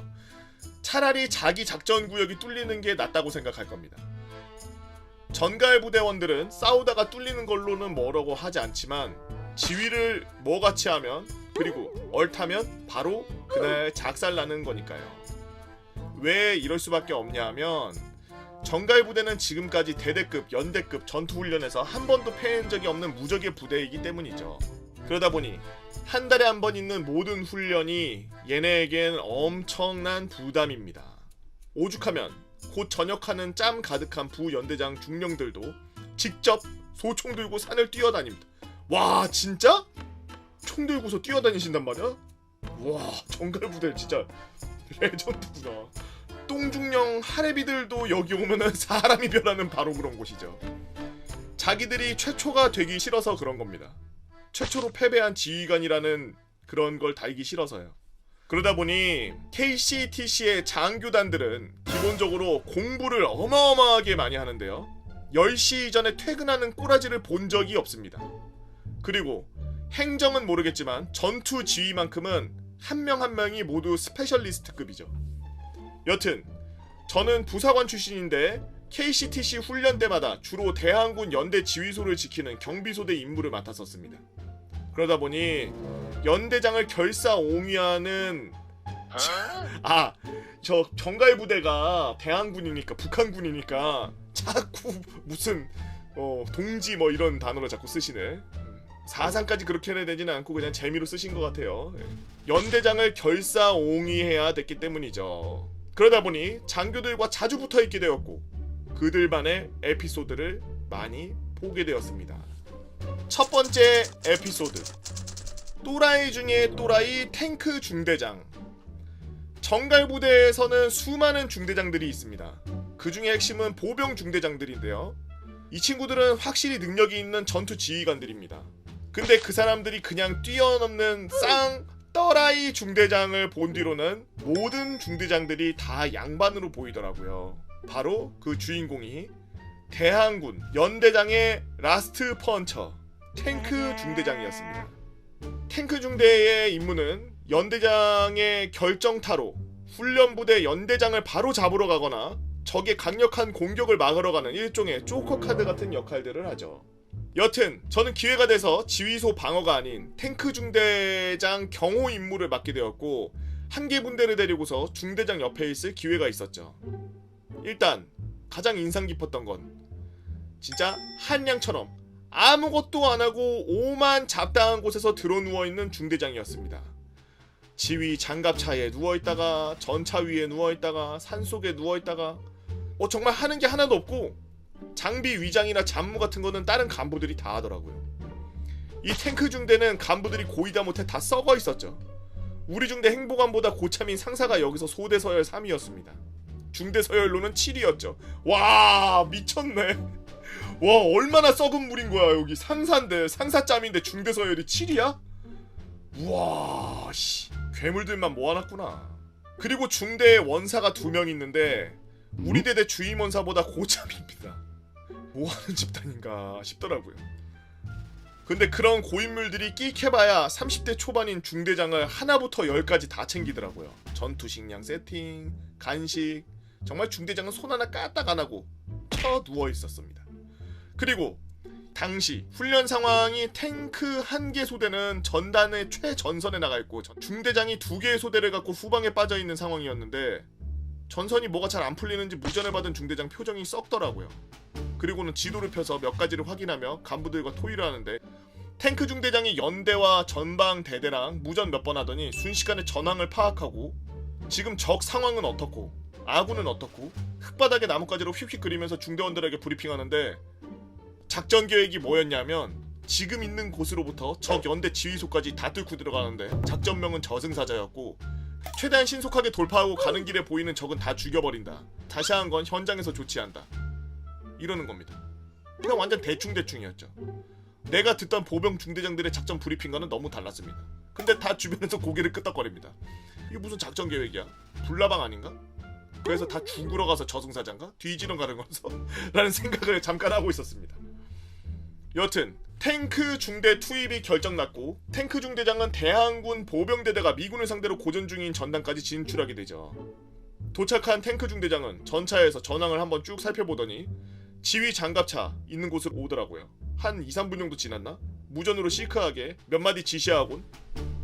S1: 차라리 자기 작전구역이 뚫리는 게 낫다고 생각할 겁니다. 전갈부대원들은 싸우다가 뚫리는 걸로는 뭐라고 하지 않지만 지휘를 뭐같이 하면 그리고 얽타면 바로 그날 작살나는 거니까요. 왜 이럴 수밖에 없냐 하면 전갈부대는 지금까지 대대급, 연대급 전투훈련에서 한 번도 패한 적이 없는 무적의 부대이기 때문이죠. 그러다 보니 한 달에 한 번 있는 모든 훈련이 얘네에겐 엄청난 부담입니다. 오죽하면 곧 전역하는 짬 가득한 부연대장 중령들도 직접 소총 들고 산을 뛰어다닙니다. 와 진짜? 총 들고서 뛰어다니신단 말이야? 와 전갈부대 진짜 레전드구나. 똥중령 하레비들도 여기 오면은 사람이 변하는 바로 그런 곳이죠. 자기들이 최초가 되기 싫어서 그런 겁니다. 최초로 패배한 지휘관이라는 그런 걸 달기 싫어서요. 그러다 보니 KCTC의 장교단들은 기본적으로 공부를 어마어마하게 많이 하는데요. 10시 전에 퇴근하는 꼬라지를 본 적이 없습니다. 그리고 행정은 모르겠지만 전투 지휘만큼은 한 명 한 명이 모두 스페셜리스트급이죠. 여튼 저는 부사관 출신인데 KCTC 훈련 때마다 주로 대항군 연대 지휘소를 지키는 경비소대 임무를 맡았었습니다. 그러다 보니 연대장을 결사옹위하는 저 정갈부대가 대항군이니까 북한군이니까 자꾸 무슨 동지 뭐 이런 단어를 자꾸 쓰시네. 사상까지 그렇게 해야 되지는 않고 그냥 재미로 쓰신 것 같아요. 연대장을 결사옹위해야 됐기 때문이죠. 그러다 보니 장교들과 자주 붙어있게 되었고 그들만의 에피소드를 많이 보게 되었습니다. 첫 번째 에피소드, 또라이 중에 또라이 탱크 중대장. 정갈부대에서는 수많은 중대장들이 있습니다. 그 중에 핵심은 보병 중대장들인데요. 이 친구들은 확실히 능력이 있는 전투 지휘관들입니다. 근데 그 사람들이 그냥 뛰어넘는 또라이 중대장을 본 뒤로는 모든 중대장들이 다 양반으로 보이더라고요. 바로 그 주인공이 대항군 연대장의 라스트 펀처 탱크 중대장이었습니다. 탱크 중대의 임무는 연대장의 결정타로 훈련부대 연대장을 바로 잡으러 가거나 적의 강력한 공격을 막으러 가는 일종의 조커카드 같은 역할들을 하죠. 여튼 저는 기회가 돼서 지휘소 방어가 아닌 탱크 중대장 경호 임무를 맡게 되었고 한 개 분대를 데리고서 중대장 옆에 있을 기회가 있었죠. 일단 가장 인상 깊었던 건 진짜 한양처럼 아무것도 안하고 오만 잡다한 곳에서 드러누워있는 중대장이었습니다. 지휘 장갑차에 누워있다가 전차 위에 누워있다가 산속에 누워있다가 정말 하는 게 하나도 없고 장비 위장이나 잡무 같은 거는 다른 간부들이 다 하더라고요. 이 탱크 중대는 간부들이 고이다 못해 다 썩어 있었죠. 우리 중대 행보관보다 고참인 상사가 여기서 소대 서열 3위였습니다. 중대 서열로는 7위였죠. 와 미쳤네. 와 얼마나 썩은 물인 거야. 여기 상사인데 상사짬인데 중대 서열이 7위야? 우와 씨 괴물들만 모아놨구나. 그리고 중대에 원사가 2명 있는데 우리 대대 주임원사보다 고참입니다. 뭐하는 집단인가 싶더라고요. 근데 그런 고인물들이 끽해봐야 30대 초반인 중대장을 하나부터 10까지 다 챙기더라고요. 전투 식량 세팅, 간식, 정말 중대장은 손 하나 까딱 안 하고 쳐 누워 있었습니다. 그리고 당시 훈련 상황이 탱크 1개 소대는 전단의 최전선에 나가 있고 중대장이 2개의 소대를 갖고 후방에 빠져 있는 상황이었는데 전선이 뭐가 잘 안 풀리는지 무전을 받은 중대장 표정이 썩더라고요. 그리고는 지도를 펴서 몇 가지를 확인하며 간부들과 토의를 하는데 탱크 중대장이 연대와 전방 대대랑 무전 몇 번 하더니 순식간에 전황을 파악하고 지금 적 상황은 어떻고 아군은 어떻고 흙바닥에 나뭇가지로 휙휙 그리면서 중대원들에게 브리핑하는데 작전 계획이 뭐였냐면 지금 있는 곳으로부터 적 연대 지휘소까지 다 뚫고 들어가는데 작전명은 저승사자였고 최대한 신속하게 돌파하고 가는 길에 보이는 적은 다 죽여버린다. 자세한 건 현장에서 조치한다. 이러는 겁니다. 그냥 완전 대충대충이었죠. 내가 듣던 보병 중대장들의 작전 브리핑과는 너무 달랐습니다. 근데 다 주변에서 고개를 끄덕거립니다. 이게 무슨 작전 계획이야? 불나방 아닌가? 그래서 다 죽으러 가서 저승사자인가? 뒤지러 가는 거서? 라는 생각을 잠깐 하고 있었습니다. 여튼 탱크 중대 투입이 결정났고 탱크 중대장은 대항군 보병대대가 미군을 상대로 고전 중인 전단까지 진출하게 되죠. 도착한 탱크 중대장은 전차에서 전황을 한번 쭉 살펴보더니 지휘 장갑차 있는 곳으로 오더라고요. 한 2-3분 정도 지났나? 무전으로 시크하게 몇 마디 지시하곤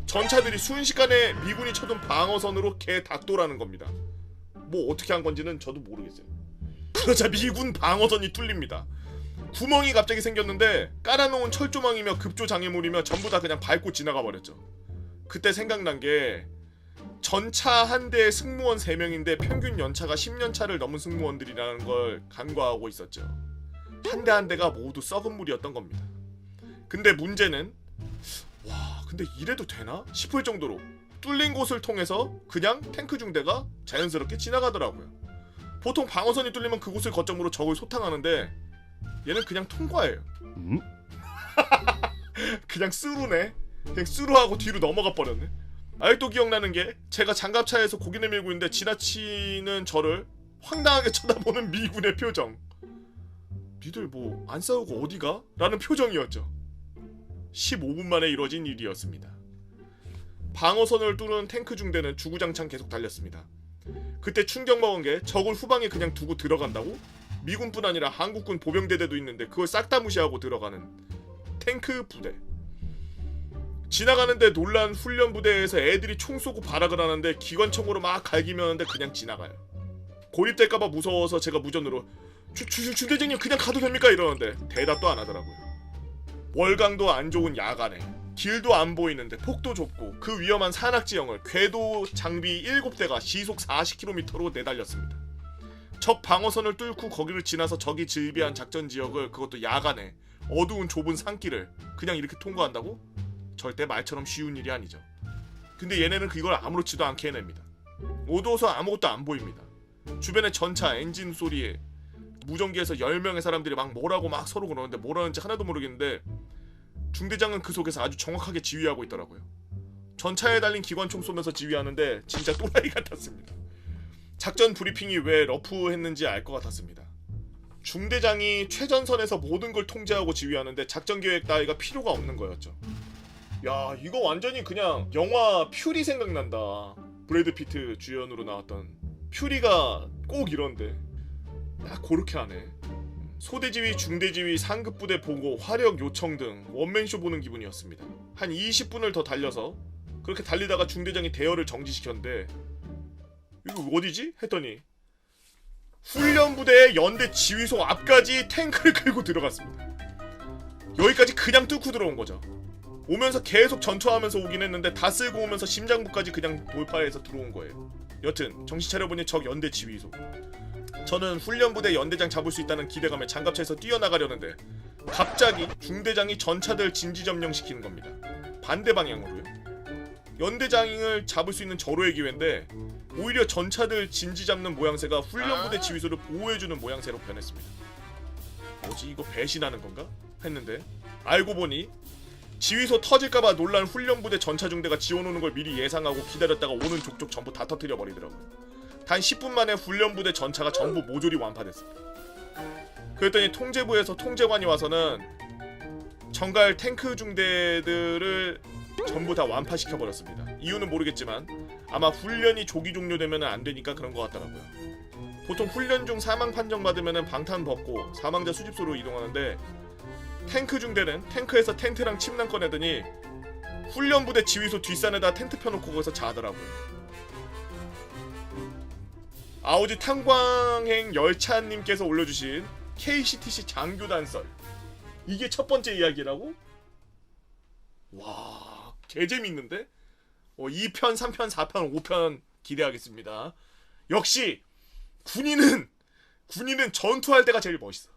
S1: 전차들이 순식간에 미군이 쳐둔 방어선으로 개닭도라는 겁니다. 뭐 어떻게 한 건지는 저도 모르겠어요. 그러자 미군 방어선이 뚫립니다. 구멍이 갑자기 생겼는데 깔아놓은 철조망이며 급조장애물이며 전부 다 그냥 밟고 지나가 버렸죠. 그때 생각난 게 전차 한 대에 승무원 3명인데 평균 연차가 10년차를 넘은 승무원들이라는 걸 간과하고 있었죠. 한 대 한 대가 모두 썩은 물이었던 겁니다. 근데 문제는 근데 이래도 되나? 싶을 정도로 뚫린 곳을 통해서 그냥 탱크 중대가 자연스럽게 지나가더라고요. 보통 방어선이 뚫리면 그곳을 거점으로 적을 소탕하는데 얘는 그냥 통과해요. 그냥 스루네. 그냥 스루하고 뒤로 넘어가 버렸네. 아직도 기억나는 게 제가 장갑차에서 고개를 밀고 있는데 지나치는 저를 황당하게 쳐다보는 미군의 표정. 니들 뭐 안 싸우고 어디가? 라는 표정이었죠. 15분 만에 이뤄진 일이었습니다. 방어선을 뚫은 탱크 중대는 주구장창 계속 달렸습니다. 그때 충격 먹은 게 적을 후방에 그냥 두고 들어간다고? 미군뿐 아니라 한국군 보병대대도 있는데 그걸 싹 다 무시하고 들어가는 탱크 부대. 지나가는데 놀란 훈련 부대에서 애들이 총 쏘고 발악을 하는데 기관총으로 막 갈기면 하는데 그냥 지나가요. 고립될까봐 무서워서 제가 무전으로 중대장님 그냥 가도 됩니까? 이러는데 대답도 안 하더라고요. 월강도 안 좋은 야간에 길도 안 보이는데 폭도 좁고 그 위험한 산악지형을 궤도 장비 7대가 시속 40km로 내달렸습니다. 적 방어선을 뚫고 거기를 지나서 적이 즐비한 작전지역을 그것도 야간에 어두운 좁은 산길을 그냥 이렇게 통과한다고? 절대 말처럼 쉬운 일이 아니죠. 근데 얘네는 그걸 아무렇지도 않게 해냅니다. 어두워서 아무것도 안 보입니다. 주변에 전차 엔진 소리에 무전기에서 10명의 사람들이 막 뭐라고 막 서로 그러는데 뭐라는지 하나도 모르겠는데 중대장은 그 속에서 아주 정확하게 지휘하고 있더라고요. 전차에 달린 기관총 쏘면서 지휘하는데 진짜 또라이 같았습니다. 작전 브리핑이 왜 러프했는지 알 것 같았습니다. 중대장이 최전선에서 모든 걸 통제하고 지휘하는데 작전 계획 따위가 필요가 없는 거였죠. 야 이거 완전히 그냥 영화 퓨리 생각난다. 브래드 피트 주연으로 나왔던 퓨리가 꼭 이런데 딱 그렇게 하네. 소대지휘, 중대지휘, 상급부대 보고, 화력 요청 등 원맨쇼 보는 기분이었습니다. 한 20분을 더 달려서 그렇게 달리다가 중대장이 대열을 정지시켰는데 이거 어디지? 했더니 훈련부대의 연대 지휘소 앞까지 탱크를 끌고 들어갔습니다. 여기까지 그냥 뚫고 들어온 거죠. 오면서 계속 전투하면서 오긴 했는데 다 쓸고 오면서 심장부까지 그냥 돌파해서 들어온 거예요. 여튼 정신 차려보니 적 연대 지휘소. 저는 훈련부대 연대장 잡을 수 있다는 기대감에 장갑차에서 뛰어나가려는데 갑자기 중대장이 전차들 진지점령시키는 겁니다. 반대 방향으로요. 연대장을 잡을 수 있는 절호의 기회인데 오히려 전차들 진지 잡는 모양새가 훈련부대 지휘소를 보호해주는 모양새로 변했습니다. 뭐지 이거 배신하는 건가? 했는데 알고 보니 지휘소 터질까봐 놀란 훈련부대 전차 중대가 지원오는 걸 미리 예상하고 기다렸다가 오는 족족 전부 다 터뜨려 버리더라고요. 단 10분 만에 훈련부대 전차가 전부 모조리 완파됐습니다. 그랬더니 통제부에서 통제관이 와서는 정갈 탱크 중대들을 전부 다 완파시켜버렸습니다. 이유는 모르겠지만 아마 훈련이 조기 종료되면 안 되니까 그런 것 같더라고요. 보통 훈련 중 사망 판정받으면 방탄 벗고 사망자 수집소로 이동하는데 탱크 중대는 탱크에서 텐트랑 침낭 꺼내더니 훈련부대 지휘소 뒷산에다 텐트 펴놓고 거기서 자더라고요. 아오지 탄광행 열차님께서 올려주신 KCTC 장교단설, 이게 첫 번째 이야기라고? 와, 개재밌는데? 2편, 3편, 4편, 5편 기대하겠습니다. 역시 군인은 전투할 때가 제일 멋있어.